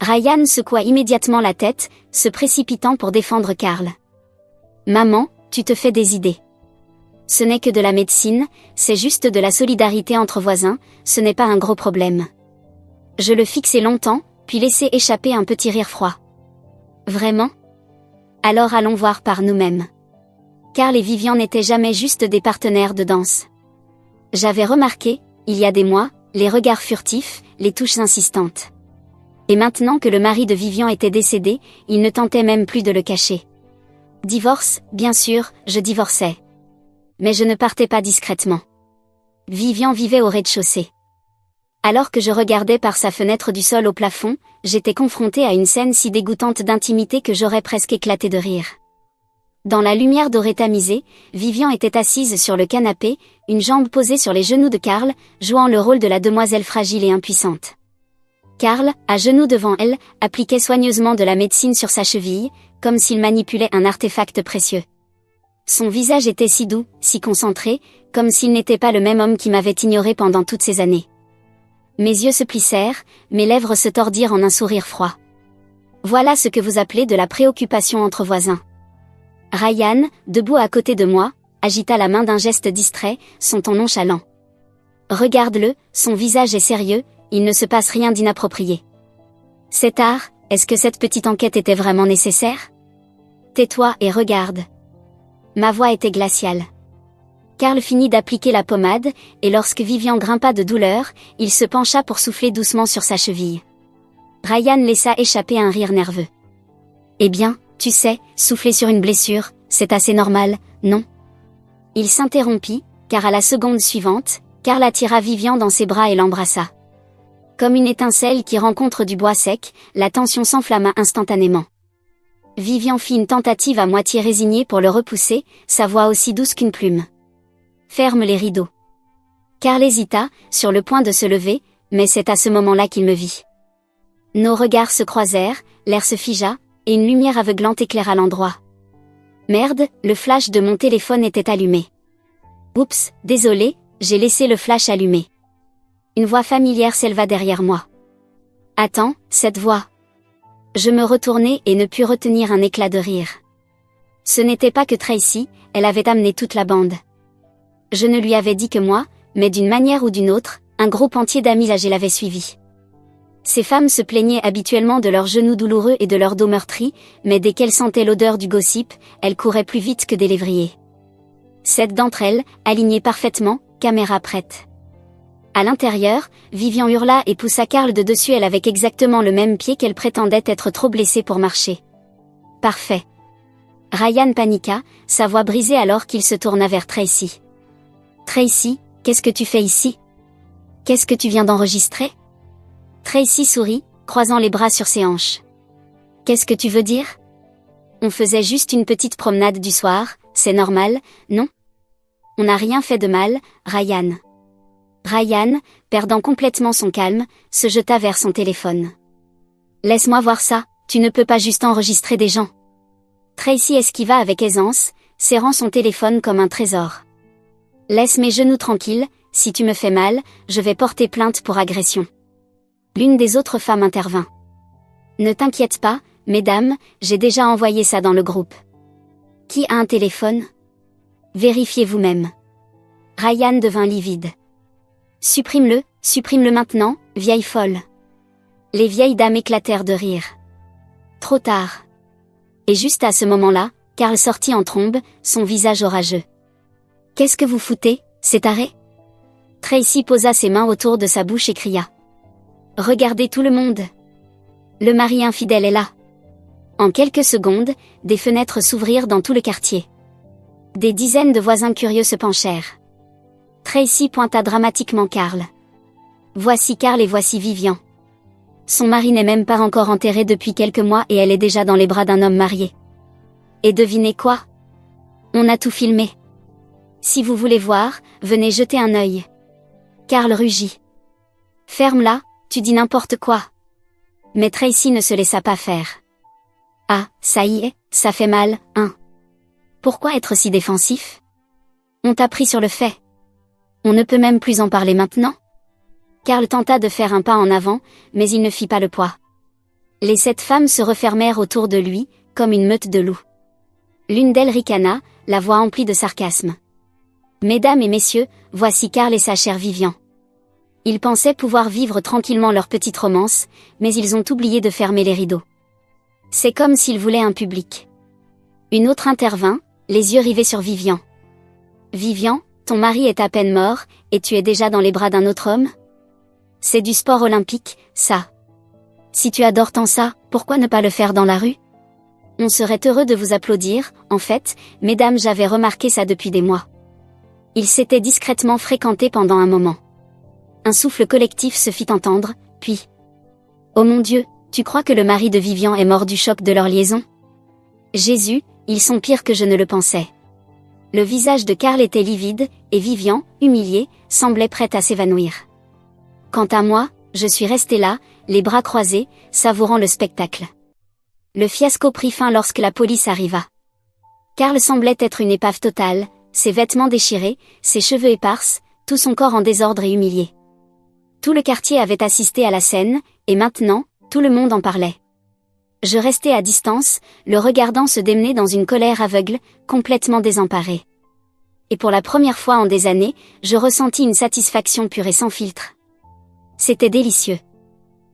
Ryan secoua immédiatement la tête, se précipitant pour défendre Karl. Maman, tu te fais des idées. Ce n'est que de la médecine, c'est juste de la solidarité entre voisins, ce n'est pas un gros problème. Je le fixai longtemps, puis laissai échapper un petit rire froid. Vraiment? Alors allons voir par nous-mêmes. Karl et Vivian n'étaient jamais juste des partenaires de danse. J'avais remarqué, il y a des mois, les regards furtifs, les touches insistantes. Et maintenant que le mari de Vivian était décédé, il ne tentait même plus de le cacher. Divorce, bien sûr, je divorçais. Mais je ne partais pas discrètement. Vivian vivait au rez-de-chaussée. Alors que je regardais par sa fenêtre du sol au plafond, j'étais confrontée à une scène si dégoûtante d'intimité que j'aurais presque éclaté de rire. Dans la lumière dorée tamisée, Vivian était assise sur le canapé, une jambe posée sur les genoux de Karl, jouant le rôle de la demoiselle fragile et impuissante. Karl, à genoux devant elle, appliquait soigneusement de la médecine sur sa cheville, comme s'il manipulait un artefact précieux. Son visage était si doux, si concentré, comme s'il n'était pas le même homme qui m'avait ignoré pendant toutes ces années. Mes yeux se plissèrent, mes lèvres se tordirent en un sourire froid. Voilà ce que vous appelez de la préoccupation entre voisins. Ryan, debout à côté de moi, agita la main d'un geste distrait, son ton nonchalant. Regarde-le, son visage est sérieux, il ne se passe rien d'inapproprié. C'est tard, est-ce que cette petite enquête était vraiment nécessaire? Tais-toi et regarde. Ma voix était glaciale. Karl finit d'appliquer la pommade, et lorsque Vivian grimpa de douleur, il se pencha pour souffler doucement sur sa cheville. Ryan laissa échapper un rire nerveux. Eh bien, tu sais, souffler sur une blessure, c'est assez normal, non? Il s'interrompit, car à la seconde suivante, Karl attira Vivian dans ses bras et l'embrassa. Comme une étincelle qui rencontre du bois sec, la tension s'enflamma instantanément. Vivian fit une tentative à moitié résignée pour le repousser, sa voix aussi douce qu'une plume. Ferme les rideaux. Karl hésita, sur le point de se lever, mais c'est à ce moment-là qu'il me vit. Nos regards se croisèrent, l'air se figea, et une lumière aveuglante éclaira l'endroit. Merde, le flash de mon téléphone était allumé. Oups, désolé, j'ai laissé le flash allumé. Une voix familière s'éleva derrière moi. Attends, cette voix. Je me retournai et ne pus retenir un éclat de rire. Ce n'était pas que Tracy, elle avait amené toute la bande. Je ne lui avais dit que moi, mais d'une manière ou d'une autre, un groupe entier d'amis âgés l'avait suivi. Ces femmes se plaignaient habituellement de leurs genoux douloureux et de leur dos meurtri, mais dès qu'elles sentaient l'odeur du gossip, elles couraient plus vite que des lévriers. 7 d'entre elles, alignées parfaitement, caméra prête. À l'intérieur, Vivian hurla et poussa Karl de dessus elle avec exactement le même pied qu'elle prétendait être trop blessée pour marcher. Parfait. Ryan paniqua, sa voix brisée alors qu'il se tourna vers Tracy. Tracy, qu'est-ce que tu fais ici? Qu'est-ce que tu viens d'enregistrer? Tracy sourit, croisant les bras sur ses hanches. Qu'est-ce que tu veux dire? On faisait juste une petite promenade du soir, c'est normal, non? On n'a rien fait de mal, Ryan. Ryan, perdant complètement son calme, se jeta vers son téléphone. Laisse-moi voir ça, tu ne peux pas juste enregistrer des gens. Tracy esquiva avec aisance, serrant son téléphone comme un trésor. Laisse mes genoux tranquilles, si tu me fais mal, je vais porter plainte pour agression. L'une des autres femmes intervint. Ne t'inquiète pas, mesdames, j'ai déjà envoyé ça dans le groupe. Qui a un téléphone? Vérifiez vous-même. Ryan devint livide. Supprime-le maintenant, vieille folle. Les vieilles dames éclatèrent de rire. Trop tard. Et juste à ce moment-là, Karl sortit en trombe, son visage orageux. Qu'est-ce que vous foutez, c'est taré? Tracy posa ses mains autour de sa bouche et cria. Regardez tout le monde. Le mari infidèle est là. En quelques secondes, des fenêtres s'ouvrirent dans tout le quartier. Des dizaines de voisins curieux se penchèrent. Tracy pointa dramatiquement Karl. Voici Karl et voici Vivian. Son mari n'est même pas encore enterré depuis quelques mois et elle est déjà dans les bras d'un homme marié. Et devinez quoi? On a tout filmé. Si vous voulez voir, venez jeter un œil. Karl rugit. Ferme-la, tu dis n'importe quoi. Mais Tracy ne se laissa pas faire. Ah, ça y est, ça fait mal, hein. Pourquoi être si défensif? On t'a pris sur le fait. On ne peut même plus en parler maintenant? Karl tenta de faire un pas en avant, mais il ne fit pas le poids. Les 7 femmes se refermèrent autour de lui, comme une meute de loups. L'une d'elles ricana, la voix emplie de sarcasme. Mesdames et messieurs, voici Karl et sa chère Vivian. Ils pensaient pouvoir vivre tranquillement leur petite romance, mais ils ont oublié de fermer les rideaux. C'est comme s'ils voulaient un public. Une autre intervint, les yeux rivés sur Vivian. Vivian, ton mari est à peine mort, et tu es déjà dans les bras d'un autre homme? C'est du sport olympique, ça. Si tu adores tant ça, pourquoi ne pas le faire dans la rue? On serait heureux de vous applaudir, en fait, mesdames, j'avais remarqué ça depuis des mois. Ils s'étaient discrètement fréquentés pendant un moment. Un souffle collectif se fit entendre, puis... Oh mon Dieu, tu crois que le mari de Vivian est mort du choc de leur liaison? Jésus, ils sont pires que je ne le pensais. Le visage de Karl était livide, et Vivian, humiliée, semblait prête à s'évanouir. Quant à moi, je suis restée là, les bras croisés, savourant le spectacle. Le fiasco prit fin lorsque la police arriva. Karl semblait être une épave totale, ses vêtements déchirés, ses cheveux épars, tout son corps en désordre et humilié. Tout le quartier avait assisté à la scène, et maintenant, tout le monde en parlait. Je restais à distance, le regardant se démener dans une colère aveugle, complètement désemparée. Et pour la première fois en des années, je ressentis une satisfaction pure et sans filtre. C'était délicieux.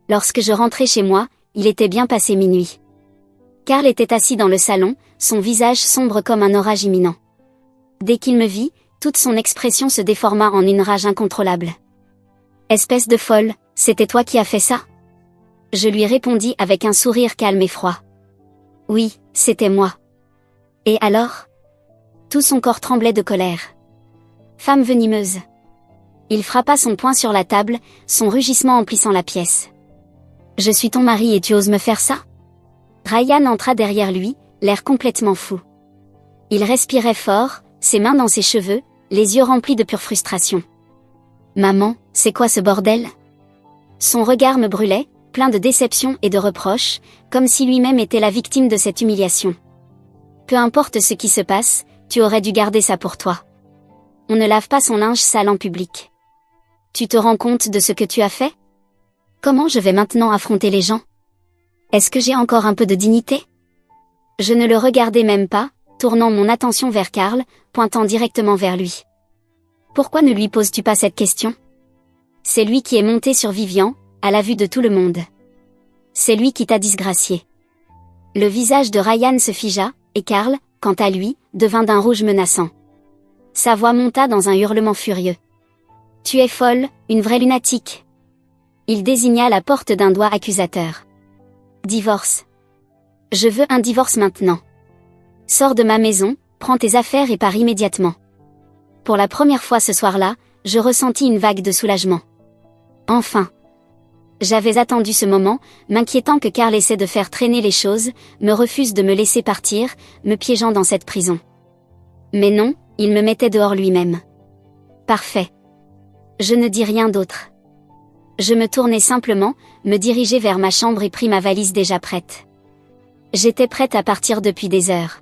Lorsque je rentrais chez moi, il était bien passé minuit. Karl était assis dans le salon, son visage sombre comme un orage imminent. Dès qu'il me vit, toute son expression se déforma en une rage incontrôlable. « Espèce de folle, c'était toi qui as fait ça ?» Je lui répondis avec un sourire calme et froid. « Oui, c'était moi. » « Et alors ?» Tout son corps tremblait de colère. « Femme venimeuse !» Il frappa son poing sur la table, son rugissement emplissant la pièce. « Je suis ton mari et tu oses me faire ça ?» Ryan entra derrière lui, l'air complètement fou. Il respirait fort, ses mains dans ses cheveux, les yeux remplis de pure frustration. « Maman, c'est quoi ce bordel ?» Son regard me brûlait, plein de déception et de reproches, comme si lui-même était la victime de cette humiliation. « Peu importe ce qui se passe, tu aurais dû garder ça pour toi. On ne lave pas son linge sale en public. Tu te rends compte de ce que tu as fait? Comment je vais maintenant affronter les gens? Est-ce que j'ai encore un peu de dignité? » Je ne le regardais même pas, tournant mon attention vers Karl, pointant directement vers lui. « Pourquoi ne lui poses-tu pas cette question? C'est lui qui est monté sur Vivian, à la vue de tout le monde. C'est lui qui t'a disgracié. » Le visage de Ryan se figea, et Karl, quant à lui, devint d'un rouge menaçant. Sa voix monta dans un hurlement furieux. « Tu es folle, une vraie lunatique. » Il désigna la porte d'un doigt accusateur. « Divorce. Je veux un divorce maintenant. Sors de ma maison, prends tes affaires et pars immédiatement. » Pour la première fois ce soir-là, je ressentis une vague de soulagement. Enfin. J'avais attendu ce moment, m'inquiétant que Karl essaie de faire traîner les choses, me refuse de me laisser partir, me piégeant dans cette prison. Mais non, il me mettait dehors lui-même. Parfait. Je ne dis rien d'autre. Je me tournai simplement, me dirigeai vers ma chambre et pris ma valise déjà prête. J'étais prête à partir depuis des heures.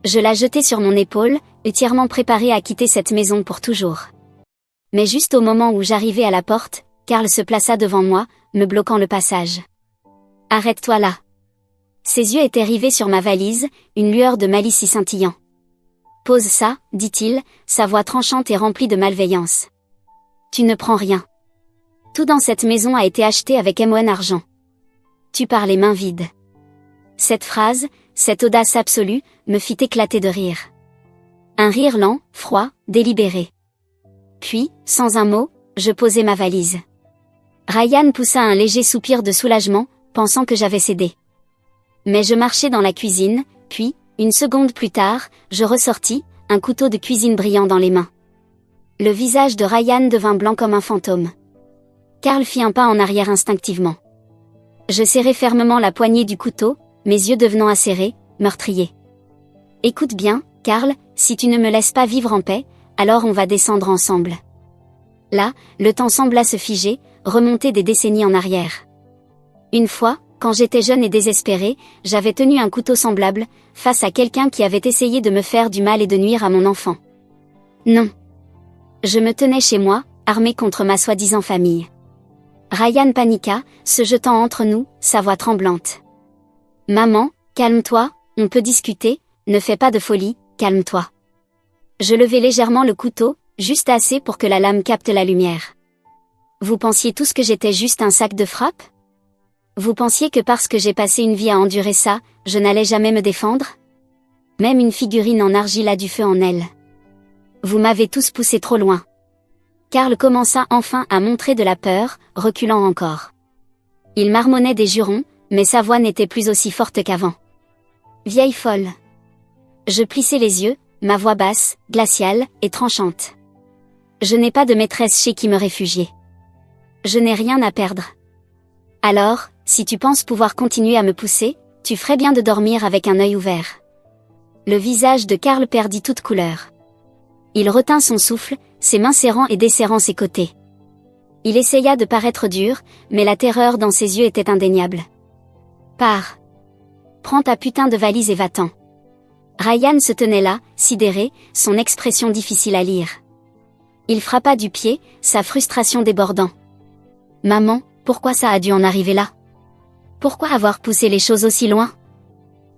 Je la jetai sur mon épaule, entièrement préparée à quitter cette maison pour toujours. Mais juste au moment où j'arrivais à la porte, Karl se plaça devant moi, me bloquant le passage. « Arrête-toi là !» Ses yeux étaient rivés sur ma valise, une lueur de malice y scintillant. « Pose ça, dit-il, sa voix tranchante et remplie de malveillance. Tu ne prends rien. Tout dans cette maison a été acheté avec M1 argent. Tu pars les mains vides. » Cette phrase, cette audace absolue, me fit éclater de rire. Un rire lent, froid, délibéré. Puis, sans un mot, je posai ma valise. Ryan poussa un léger soupir de soulagement, pensant que j'avais cédé. Mais je marchai dans la cuisine, puis, une seconde plus tard, je ressortis, un couteau de cuisine brillant dans les mains. Le visage de Ryan devint blanc comme un fantôme. Karl fit un pas en arrière instinctivement. Je serrai fermement la poignée du couteau, mes yeux devenant acérés, meurtriers. « Écoute bien, Karl, si tu ne me laisses pas vivre en paix, alors on va descendre ensemble. » Là, le temps sembla se figer, remonter des décennies en arrière. Une fois, quand j'étais jeune et désespérée, j'avais tenu un couteau semblable, face à quelqu'un qui avait essayé de me faire du mal et de nuire à mon enfant. Non. Je me tenais chez moi, armée contre ma soi-disant famille. Ryan paniqua, se jetant entre nous, sa voix tremblante. « Maman, calme-toi, on peut discuter, ne fais pas de folie, calme-toi. » Je levai légèrement le couteau, juste assez pour que la lame capte la lumière. Vous pensiez tous que j'étais juste un sac de frappe? Vous pensiez que parce que j'ai passé une vie à endurer ça, je n'allais jamais me défendre? Même une figurine en argile a du feu en elle. Vous m'avez tous poussé trop loin. Karl commença enfin à montrer de la peur, reculant encore. Il marmonnait des jurons, mais sa voix n'était plus aussi forte qu'avant. Vieille folle. Je plissai les yeux, ma voix basse, glaciale et tranchante. Je n'ai pas de maîtresse chez qui me réfugier. Je n'ai rien à perdre. Alors, si tu penses pouvoir continuer à me pousser, tu ferais bien de dormir avec un œil ouvert. Le visage de Karl perdit toute couleur. Il retint son souffle, ses mains serrant et desserrant ses côtés. Il essaya de paraître dur, mais la terreur dans ses yeux était indéniable. Pars. Prends ta putain de valise et va-t'en. Ryan se tenait là, sidéré, son expression difficile à lire. Il frappa du pied, sa frustration débordant. Maman, pourquoi ça a dû en arriver là? Pourquoi avoir poussé les choses aussi loin?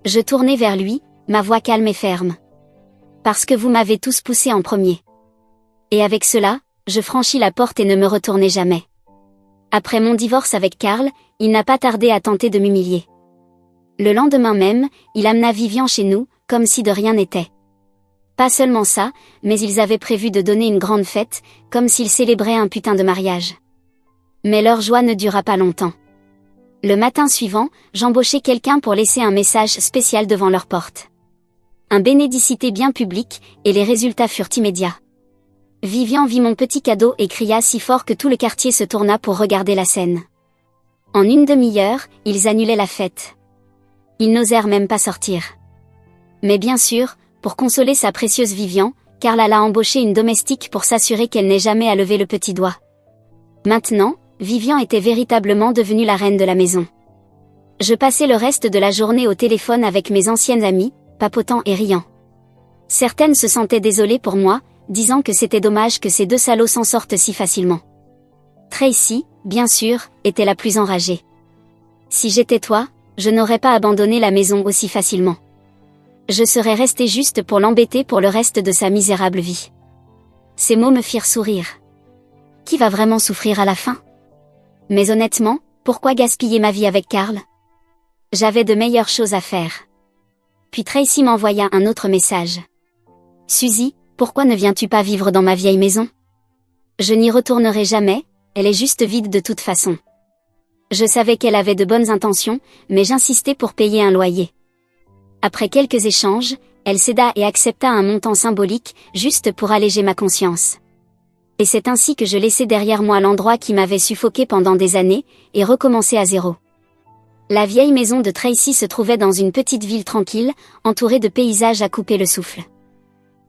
Je tournai vers lui, ma voix calme et ferme. Parce que vous m'avez tous poussé en premier. Et avec cela, je franchis la porte et ne me retournai jamais. Après mon divorce avec Karl, il n'a pas tardé à tenter de m'humilier. Le lendemain même, il amena Vivian chez nous, comme si de rien n'était. Pas seulement ça, mais ils avaient prévu de donner une grande fête, comme s'ils célébraient un putain de mariage. Mais leur joie ne dura pas longtemps. Le matin suivant, j'embauchai quelqu'un pour laisser un message spécial devant leur porte. Un bénédicité bien public, et les résultats furent immédiats. Vivian vit mon petit cadeau et cria si fort que tout le quartier se tourna pour regarder la scène. En une demi-heure, ils annulaient la fête. Ils n'osèrent même pas sortir. Mais bien sûr, pour consoler sa précieuse Vivian, Karl alla embaucher une domestique pour s'assurer qu'elle n'ait jamais à lever le petit doigt. Maintenant, Vivian était véritablement devenue la reine de la maison. Je passais le reste de la journée au téléphone avec mes anciennes amies, papotant et riant. Certaines se sentaient désolées pour moi, disant que c'était dommage que ces deux salauds s'en sortent si facilement. Tracy, bien sûr, était la plus enragée. Si j'étais toi, je n'aurais pas abandonné la maison aussi facilement. Je serais restée juste pour l'embêter pour le reste de sa misérable vie. Ces mots me firent sourire. Qui va vraiment souffrir à la fin? Mais honnêtement, pourquoi gaspiller ma vie avec Karl? J'avais de meilleures choses à faire. Puis Tracy m'envoya un autre message. Suzy, pourquoi ne viens-tu pas vivre dans ma vieille maison? Je n'y retournerai jamais, elle est juste vide de toute façon. Je savais qu'elle avait de bonnes intentions, mais j'insistais pour payer un loyer. Après quelques échanges, elle céda et accepta un montant symbolique, juste pour alléger ma conscience. Et c'est ainsi que je laissai derrière moi l'endroit qui m'avait suffoqué pendant des années, et recommençai à zéro. La vieille maison de Tracy se trouvait dans une petite ville tranquille, entourée de paysages à couper le souffle.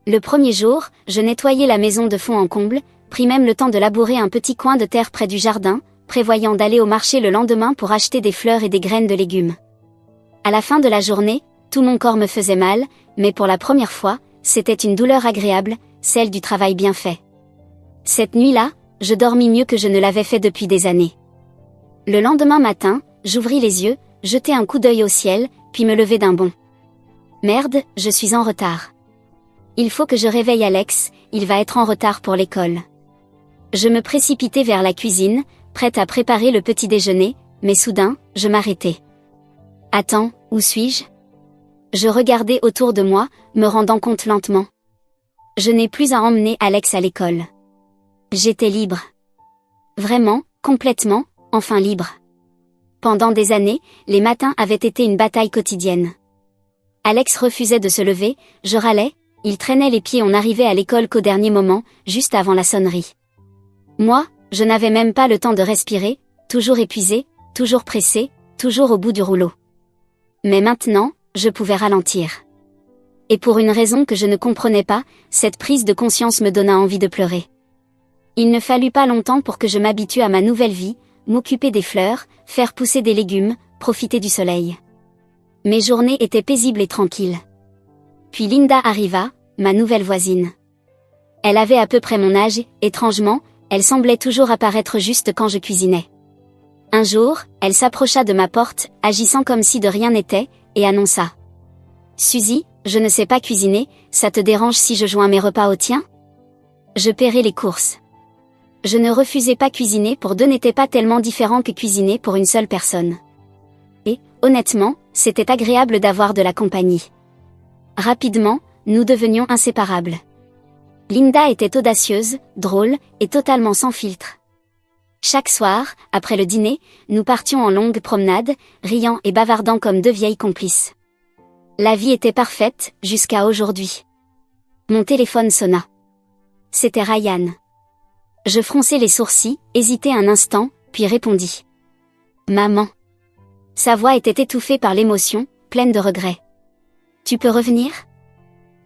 Le premier jour, je nettoyai la maison de fond en comble, pris même le temps de labourer un petit coin de terre près du jardin, prévoyant d'aller au marché le lendemain pour acheter des fleurs et des graines de légumes. À la fin de la journée, tout mon corps me faisait mal, mais pour la première fois, c'était une douleur agréable, celle du travail bien fait. Cette nuit-là, je dormis mieux que je ne l'avais fait depuis des années. Le lendemain matin, j'ouvris les yeux, jetai un coup d'œil au ciel, puis me levai d'un bond. Merde, je suis en retard. Il faut que je réveille Alex, il va être en retard pour l'école. Je me précipitai vers la cuisine, prête à préparer le petit déjeuner, mais soudain, je m'arrêtai. Attends, où suis-je? Je regardai autour de moi, me rendant compte lentement. Je n'ai plus à emmener Alex à l'école. J'étais libre. Vraiment, complètement, enfin libre. Pendant des années, les matins avaient été une bataille quotidienne. Alex refusait de se lever, je râlais, il traînait les pieds, on n'arrivait à l'école qu'au dernier moment, juste avant la sonnerie. Moi, je n'avais même pas le temps de respirer, toujours épuisé, toujours pressé, toujours au bout du rouleau. Mais maintenant, je pouvais ralentir. Et pour une raison que je ne comprenais pas, cette prise de conscience me donna envie de pleurer. Il ne fallut pas longtemps pour que je m'habitue à ma nouvelle vie, m'occuper des fleurs, faire pousser des légumes, profiter du soleil. Mes journées étaient paisibles et tranquilles. Puis Linda arriva, ma nouvelle voisine. Elle avait à peu près mon âge, étrangement, elle semblait toujours apparaître juste quand je cuisinais. Un jour, elle s'approcha de ma porte, agissant comme si de rien n'était, et annonça. « Suzy, je ne sais pas cuisiner, ça te dérange si je joins mes repas au tien? » Je paierai les courses. Je ne refusais pas cuisiner pour deux n'était pas tellement différent que cuisiner pour une seule personne. Et, honnêtement, c'était agréable d'avoir de la compagnie. Rapidement, nous devenions inséparables. Linda était audacieuse, drôle, et totalement sans filtre. Chaque soir, après le dîner, nous partions en longue promenade, riant et bavardant comme deux vieilles complices. La vie était parfaite, jusqu'à aujourd'hui. Mon téléphone sonna. C'était Ryan. Je fronçai les sourcils, hésitai un instant, puis répondis. Maman. Sa voix était étouffée par l'émotion, pleine de regret. Tu peux revenir?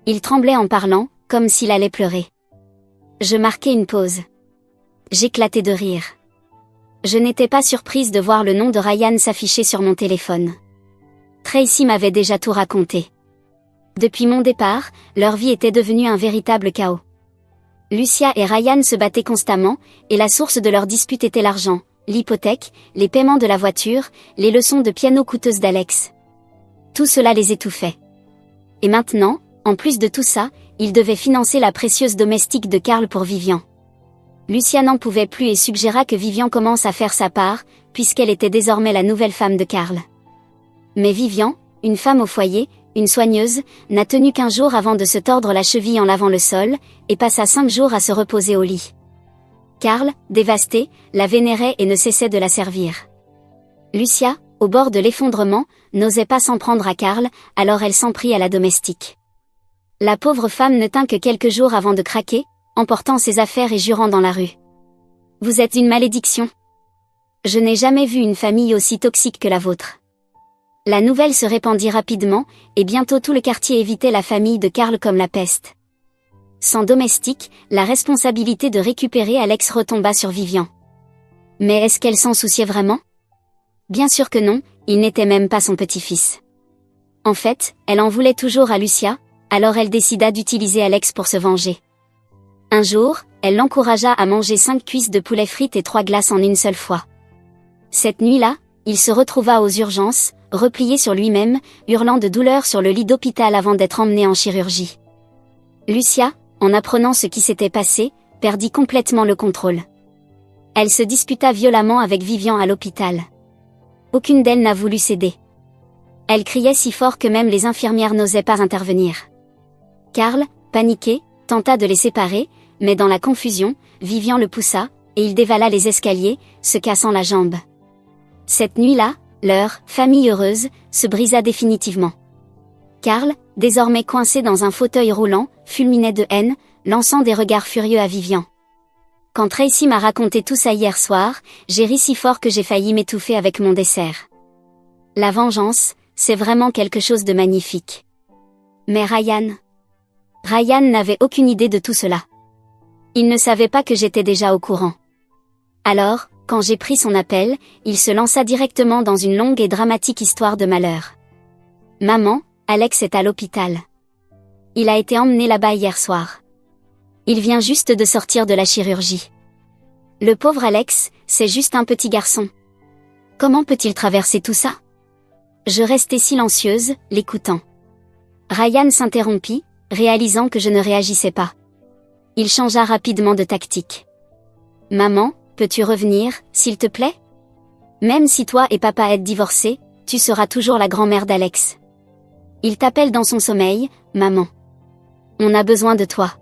Il tremblait en parlant, comme s'il allait pleurer. Je marquai une pause. J'éclatai de rire. Je n'étais pas surprise de voir le nom de Ryan s'afficher sur mon téléphone. Tracy m'avait déjà tout raconté. Depuis mon départ, leur vie était devenue un véritable chaos. Lucia et Ryan se battaient constamment, et la source de leur dispute était l'argent, l'hypothèque, les paiements de la voiture, les leçons de piano coûteuses d'Alex. Tout cela les étouffait. Et maintenant, en plus de tout ça, ils devaient financer la précieuse domestique de Karl pour Vivian. Lucia n'en pouvait plus et suggéra que Vivian commence à faire sa part, puisqu'elle était désormais la nouvelle femme de Karl. Mais Vivian, une femme au foyer, une soigneuse, n'a tenu qu'1 jour avant de se tordre la cheville en lavant le sol, et passa 5 jours à se reposer au lit. Karl, dévasté, la vénérait et ne cessait de la servir. Lucia, au bord de l'effondrement, n'osait pas s'en prendre à Karl, alors elle s'en prit à la domestique. La pauvre femme ne tint que quelques jours avant de craquer, emportant ses affaires et jurant dans la rue. « Vous êtes une malédiction. Je n'ai jamais vu une famille aussi toxique que la vôtre. » La nouvelle se répandit rapidement, et bientôt tout le quartier évitait la famille de Karl comme la peste. Sans domestique, la responsabilité de récupérer Alex retomba sur Vivian. Mais est-ce qu'elle s'en souciait vraiment? Bien sûr que non, il n'était même pas son petit-fils. En fait, elle en voulait toujours à Lucia, alors elle décida d'utiliser Alex pour se venger. Un jour, elle l'encouragea à manger 5 cuisses de poulet frites et 3 glaces en une seule fois. Cette nuit-là, il se retrouva aux urgences, replié sur lui-même, hurlant de douleur sur le lit d'hôpital avant d'être emmené en chirurgie. Lucia, en apprenant ce qui s'était passé, perdit complètement le contrôle. Elle se disputa violemment avec Vivian à l'hôpital. Aucune d'elles n'a voulu céder. Elle criait si fort que même les infirmières n'osaient pas intervenir. Karl, paniqué, tenta de les séparer, mais dans la confusion, Vivian le poussa, et il dévala les escaliers, se cassant la jambe. Cette nuit-là, leur « famille heureuse » se brisa définitivement. Karl, désormais coincé dans un fauteuil roulant, fulminait de haine, lançant des regards furieux à Vivian. Quand Tracy m'a raconté tout ça hier soir, j'ai ri si fort que j'ai failli m'étouffer avec mon dessert. La vengeance, c'est vraiment quelque chose de magnifique. Mais Ryan n'avait aucune idée de tout cela. Il ne savait pas que j'étais déjà au courant. Alors, quand j'ai pris son appel, il se lança directement dans une longue et dramatique histoire de malheur. Maman, Alex est à l'hôpital. Il a été emmené là-bas hier soir. Il vient juste de sortir de la chirurgie. Le pauvre Alex, c'est juste un petit garçon. Comment peut-il traverser tout ça? Je restai silencieuse, l'écoutant. Ryan s'interrompit, réalisant que je ne réagissais pas. Il changea rapidement de tactique. Maman, peux-tu revenir, s'il te plaît? Même si toi et papa êtes divorcés, tu seras toujours la grand-mère d'Alex. Il t'appelle dans son sommeil, maman. On a besoin de toi.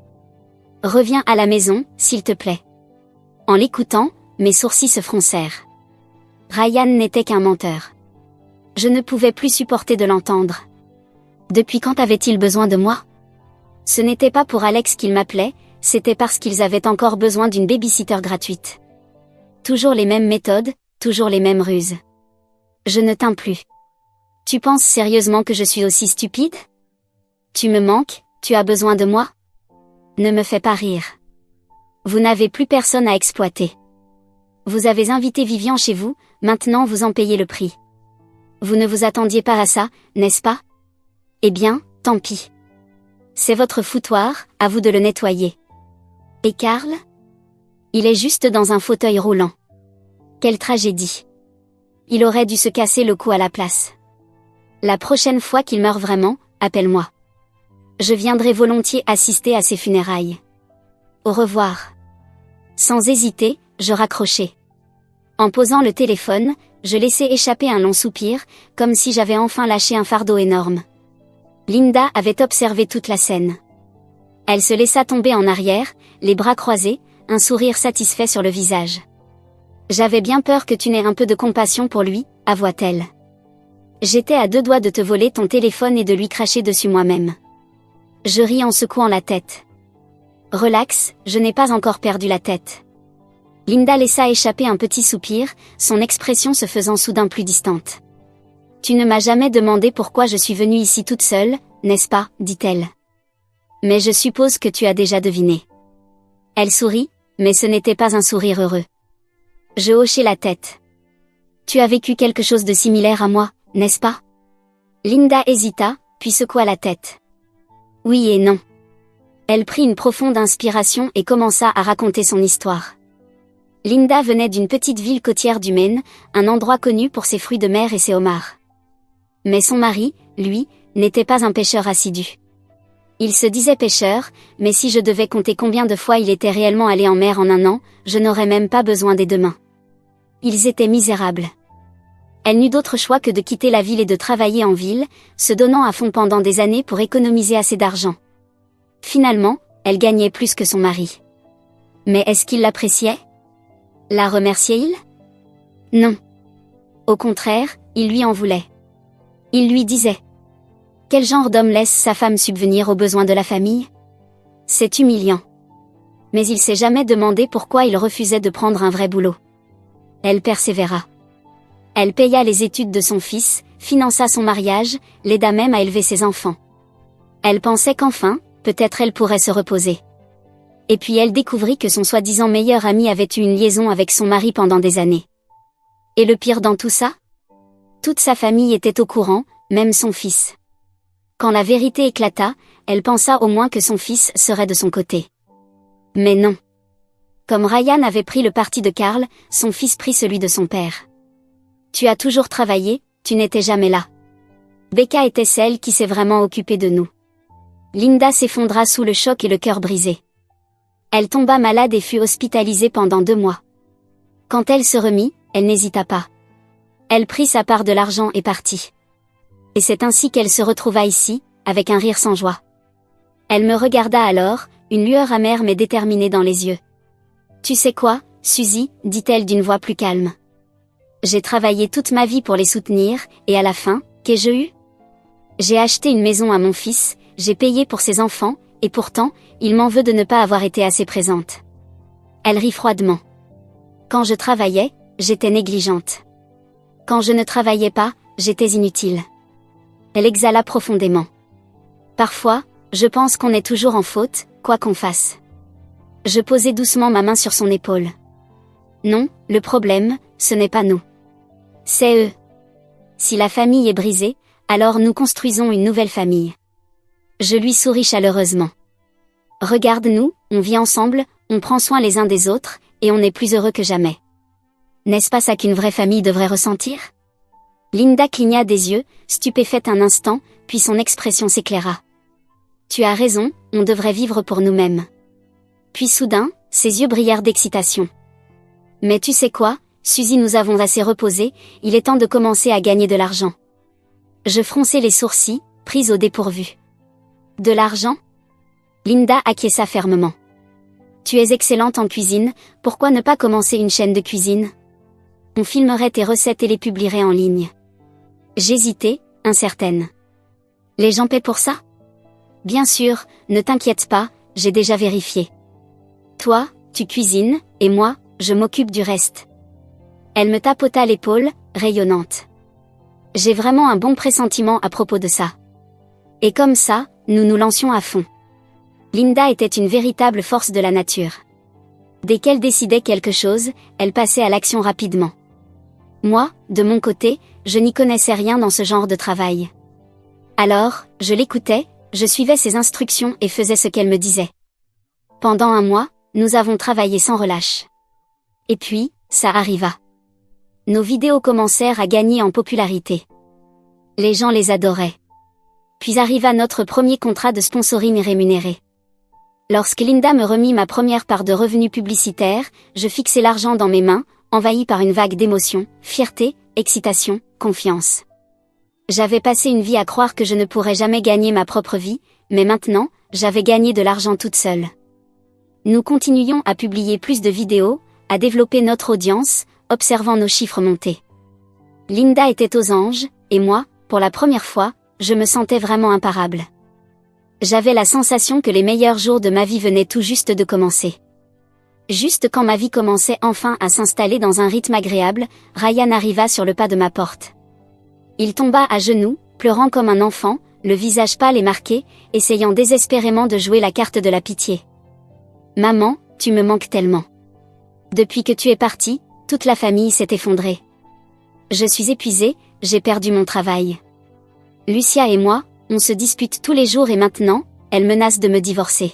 Reviens à la maison, s'il te plaît. En l'écoutant, mes sourcils se froncèrent. Ryan n'était qu'un menteur. Je ne pouvais plus supporter de l'entendre. Depuis quand avait-il besoin de moi? Ce n'était pas pour Alex qu'il m'appelait, c'était parce qu'ils avaient encore besoin d'une babysitter gratuite. Toujours les mêmes méthodes, toujours les mêmes ruses. Je ne tins plus. Tu penses sérieusement que je suis aussi stupide? Tu me manques, tu as besoin de moi? Ne me fais pas rire. Vous n'avez plus personne à exploiter. Vous avez invité Vivian chez vous, maintenant vous en payez le prix. Vous ne vous attendiez pas à ça, n'est-ce pas? Eh bien, tant pis. C'est votre foutoir, à vous de le nettoyer. Et Karl? Il est juste dans un fauteuil roulant. Quelle tragédie. Il aurait dû se casser le cou à la place. La prochaine fois qu'il meurt vraiment, appelle-moi. Je viendrai volontiers assister à ses funérailles. Au revoir. Sans hésiter, je raccrochai. En posant le téléphone, je laissai échapper un long soupir, comme si j'avais enfin lâché un fardeau énorme. Linda avait observé toute la scène. Elle se laissa tomber en arrière, les bras croisés, un sourire satisfait sur le visage. « J'avais bien peur que tu n'aies un peu de compassion pour lui, » avoua-t-elle. J'étais à 2 doigts de te voler ton téléphone et de lui cracher dessus moi-même. Je ris en secouant la tête. Relax, je n'ai pas encore perdu la tête. Linda laissa échapper un petit soupir, son expression se faisant soudain plus distante. Tu ne m'as jamais demandé pourquoi je suis venue ici toute seule, n'est-ce pas, dit-elle. Mais je suppose que tu as déjà deviné. Elle sourit, mais ce n'était pas un sourire heureux. Je hochai la tête. Tu as vécu quelque chose de similaire à moi, n'est-ce pas? Linda hésita, puis secoua la tête. Oui et non. Elle prit une profonde inspiration et commença à raconter son histoire. Linda venait d'une petite ville côtière du Maine, un endroit connu pour ses fruits de mer et ses homards. Mais son mari, lui, n'était pas un pêcheur assidu. Il se disait pêcheur, mais si je devais compter combien de fois il était réellement allé en mer en un an, je n'aurais même pas besoin des deux mains. Ils étaient misérables. Elle n'eut d'autre choix que de quitter la ville et de travailler en ville, se donnant à fond pendant des années pour économiser assez d'argent. Finalement, elle gagnait plus que son mari. Mais est-ce qu'il l'appréciait? La remerciait-il? Non. Au contraire, il lui en voulait. Il lui disait: quel genre d'homme laisse sa femme subvenir aux besoins de la famille? C'est humiliant. Mais il s'est jamais demandé pourquoi il refusait de prendre un vrai boulot. Elle persévéra. Elle paya les études de son fils, finança son mariage, l'aida même à élever ses enfants. Elle pensait qu'enfin, peut-être elle pourrait se reposer. Et puis elle découvrit que son soi-disant meilleur ami avait eu une liaison avec son mari pendant des années. Et le pire dans tout ça? Toute sa famille était au courant, même son fils. Quand la vérité éclata, elle pensa au moins que son fils serait de son côté. Mais non. Comme Ryan avait pris le parti de Carl, son fils prit celui de son père. Tu as toujours travaillé, tu n'étais jamais là. Becca était celle qui s'est vraiment occupée de nous. Linda s'effondra sous le choc et le cœur brisé. Elle tomba malade et fut hospitalisée pendant 2 mois. Quand elle se remit, elle n'hésita pas. Elle prit sa part de l'argent et partit. Et c'est ainsi qu'elle se retrouva ici, avec un rire sans joie. Elle me regarda alors, une lueur amère mais déterminée dans les yeux. Tu sais quoi, Suzy, dit-elle d'une voix plus calme. J'ai travaillé toute ma vie pour les soutenir, et à la fin, qu'ai-je eu? J'ai acheté une maison à mon fils, j'ai payé pour ses enfants, et pourtant, il m'en veut de ne pas avoir été assez présente. Elle rit froidement. Quand je travaillais, j'étais négligente. Quand je ne travaillais pas, j'étais inutile. Elle exhala profondément. Parfois, je pense qu'on est toujours en faute, quoi qu'on fasse. Je posai doucement ma main sur son épaule. Non, le problème, ce n'est pas nous. C'est eux. Si la famille est brisée, alors nous construisons une nouvelle famille. Je lui souris chaleureusement. Regarde-nous, on vit ensemble, on prend soin les uns des autres, et on est plus heureux que jamais. N'est-ce pas ça qu'une vraie famille devrait ressentir? Linda cligna des yeux, stupéfaite un instant, puis son expression s'éclaira. Tu as raison, on devrait vivre pour nous-mêmes. Puis soudain, ses yeux brillèrent d'excitation. Mais tu sais quoi, Suzy, nous avons assez reposé, il est temps de commencer à gagner de l'argent. Je fronçai les sourcils, prise au dépourvu. De l'argent? Linda acquiesça fermement. Tu es excellente en cuisine, pourquoi ne pas commencer une chaîne de cuisine? On filmerait tes recettes et les publierait en ligne. J'hésitais, incertaine. Les gens paient pour ça? Bien sûr, ne t'inquiète pas, j'ai déjà vérifié. Toi, tu cuisines, et moi, je m'occupe du reste. Elle me tapota l'épaule, rayonnante. J'ai vraiment un bon pressentiment à propos de ça. Et comme ça, nous nous lancions à fond. Linda était une véritable force de la nature. Dès qu'elle décidait quelque chose, elle passait à l'action rapidement. Moi, de mon côté, je n'y connaissais rien dans ce genre de travail. Alors, je l'écoutais, je suivais ses instructions et faisais ce qu'elle me disait. Pendant 1 mois, nous avons travaillé sans relâche. Et puis, ça arriva. Nos vidéos commencèrent à gagner en popularité. Les gens les adoraient. Puis arriva notre premier contrat de sponsoring rémunéré. Lorsque Linda me remit ma première part de revenus publicitaires, je fixai l'argent dans mes mains, envahi par une vague d'émotions, fierté, excitation, confiance. J'avais passé une vie à croire que je ne pourrais jamais gagner ma propre vie, mais maintenant, j'avais gagné de l'argent toute seule. Nous continuions à publier plus de vidéos, à développer notre audience, observant nos chiffres monter. Linda était aux anges, et moi, pour la première fois, je me sentais vraiment imparable. J'avais la sensation que les meilleurs jours de ma vie venaient tout juste de commencer. Juste quand ma vie commençait enfin à s'installer dans un rythme agréable, Ryan arriva sur le pas de ma porte. Il tomba à genoux, pleurant comme un enfant, le visage pâle et marqué, essayant désespérément de jouer la carte de la pitié. « Maman, tu me manques tellement. Depuis que tu es partie, toute la famille s'est effondrée. Je suis épuisée, j'ai perdu mon travail. Lucia et moi, on se dispute tous les jours et maintenant, elle menace de me divorcer.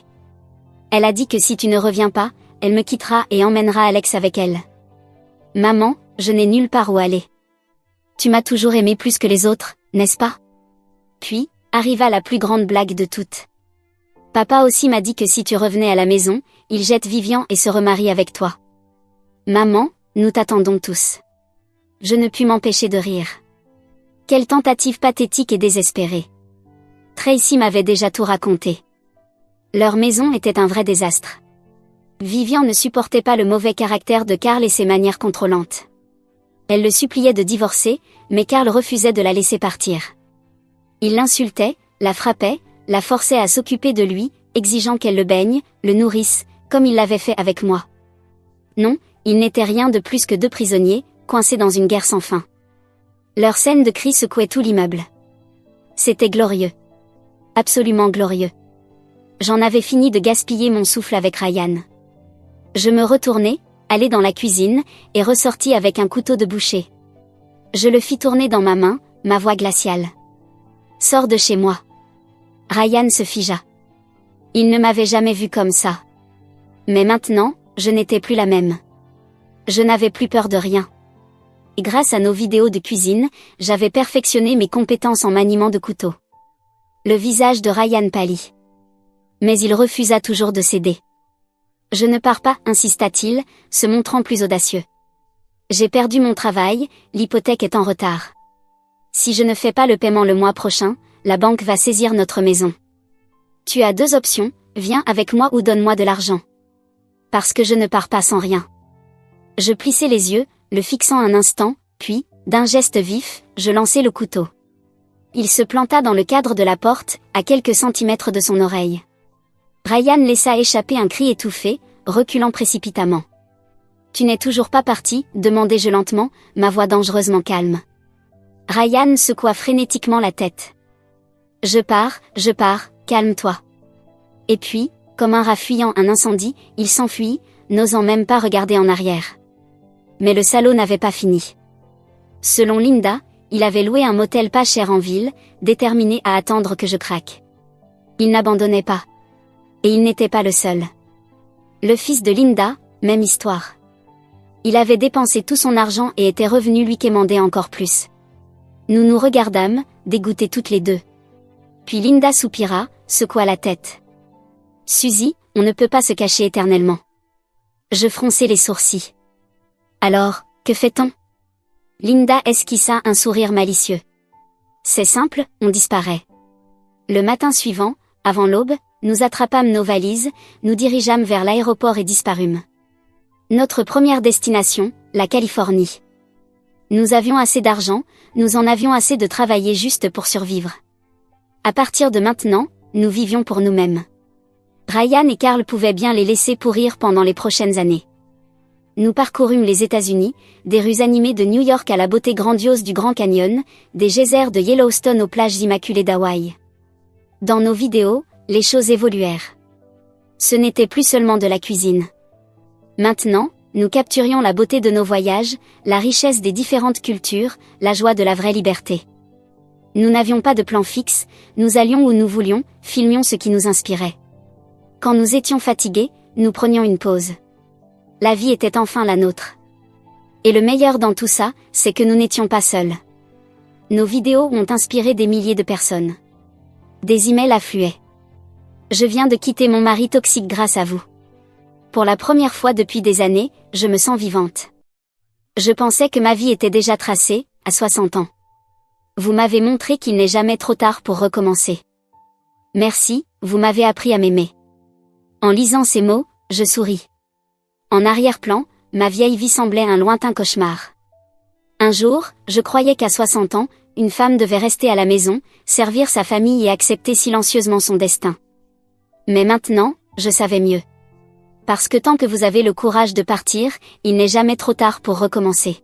Elle a dit que si tu ne reviens pas, elle me quittera et emmènera Alex avec elle. Maman, je n'ai nulle part où aller. Tu m'as toujours aimé plus que les autres, n'est-ce pas? » Puis, arriva la plus grande blague de toutes. Papa aussi m'a dit que si tu revenais à la maison, il jette Vivian et se remarie avec toi. Maman, nous t'attendons tous. Je ne pus m'empêcher de rire. Quelle tentative pathétique et désespérée. Tracy m'avait déjà tout raconté. Leur maison était un vrai désastre. Vivian ne supportait pas le mauvais caractère de Carl et ses manières contrôlantes. Elle le suppliait de divorcer, mais Carl refusait de la laisser partir. Il l'insultait, la frappait, la forçait à s'occuper de lui, exigeant qu'elle le baigne, le nourrisse, comme il l'avait fait avec moi. Non, ils n'étaient rien de plus que deux prisonniers, coincés dans une guerre sans fin. Leur scène de cris secouait tout l'immeuble. C'était glorieux. Absolument glorieux. J'en avais fini de gaspiller mon souffle avec Ryan. Je me retournai, allai dans la cuisine, et ressortis avec un couteau de boucher. Je le fis tourner dans ma main, ma voix glaciale. « Sors de chez moi. » Ryan se figea. Il ne m'avait jamais vu comme ça. Mais maintenant, je n'étais plus la même. Je n'avais plus peur de rien. Et grâce à nos vidéos de cuisine, j'avais perfectionné mes compétences en maniement de couteau. Le visage de Ryan pâlit. Mais il refusa toujours de céder. « Je ne pars pas, insista-t-il, se montrant plus audacieux. J'ai perdu mon travail, l'hypothèque est en retard. Si je ne fais pas le paiement le mois prochain, la banque va saisir notre maison. Tu as deux options, viens avec moi ou donne-moi de l'argent. Parce que je ne pars pas sans rien. » Je plissai les yeux, le fixant un instant, puis, d'un geste vif, je lançai le couteau. Il se planta dans le cadre de la porte, à quelques centimètres de son oreille. Ryan laissa échapper un cri étouffé, reculant précipitamment. « Tu n'es toujours pas parti ?» demandai-je lentement, ma voix dangereusement calme. Ryan secoua frénétiquement la tête. « Je pars, calme-toi. » Et puis, comme un rat fuyant un incendie, il s'enfuit, n'osant même pas regarder en arrière. Mais le salaud n'avait pas fini. Selon Linda, il avait loué un motel pas cher en ville, déterminé à attendre que je craque. Il n'abandonnait pas. Et il n'était pas le seul. Le fils de Linda, même histoire. Il avait dépensé tout son argent et était revenu lui quémander encore plus. Nous nous regardâmes, dégoûtées toutes les deux. Puis Linda soupira, secoua la tête. « Suzy, on ne peut pas se cacher éternellement. » Je fronçai les sourcils. « Alors, que fait-on ?» Linda esquissa un sourire malicieux. « C'est simple, on disparaît. » Le matin suivant, avant l'aube, nous attrapâmes nos valises, nous dirigeâmes vers l'aéroport et disparûmes. Notre première destination, la Californie. Nous avions assez d'argent, nous en avions assez de travailler juste pour survivre. À partir de maintenant, nous vivions pour nous-mêmes. Ryan et Carl pouvaient bien les laisser pourrir pendant les prochaines années. Nous parcourûmes les États-Unis, des rues animées de New York à la beauté grandiose du Grand Canyon, des geysers de Yellowstone aux plages immaculées d'Hawaï. Dans nos vidéos, les choses évoluèrent. Ce n'était plus seulement de la cuisine. Maintenant, nous capturions la beauté de nos voyages, la richesse des différentes cultures, la joie de la vraie liberté. Nous n'avions pas de plan fixe, nous allions où nous voulions, filmions ce qui nous inspirait. Quand nous étions fatigués, nous prenions une pause. La vie était enfin la nôtre. Et le meilleur dans tout ça, c'est que nous n'étions pas seuls. Nos vidéos ont inspiré des milliers de personnes. Des emails affluaient. Je viens de quitter mon mari toxique grâce à vous. Pour la première fois depuis des années, je me sens vivante. Je pensais que ma vie était déjà tracée, à 60 ans. Vous m'avez montré qu'il n'est jamais trop tard pour recommencer. Merci, vous m'avez appris à m'aimer. En lisant ces mots, je souris. En arrière-plan, ma vieille vie semblait un lointain cauchemar. Un jour, je croyais qu'à 60 ans, une femme devait rester à la maison, servir sa famille et accepter silencieusement son destin. Mais maintenant, je savais mieux. Parce que tant que vous avez le courage de partir, il n'est jamais trop tard pour recommencer.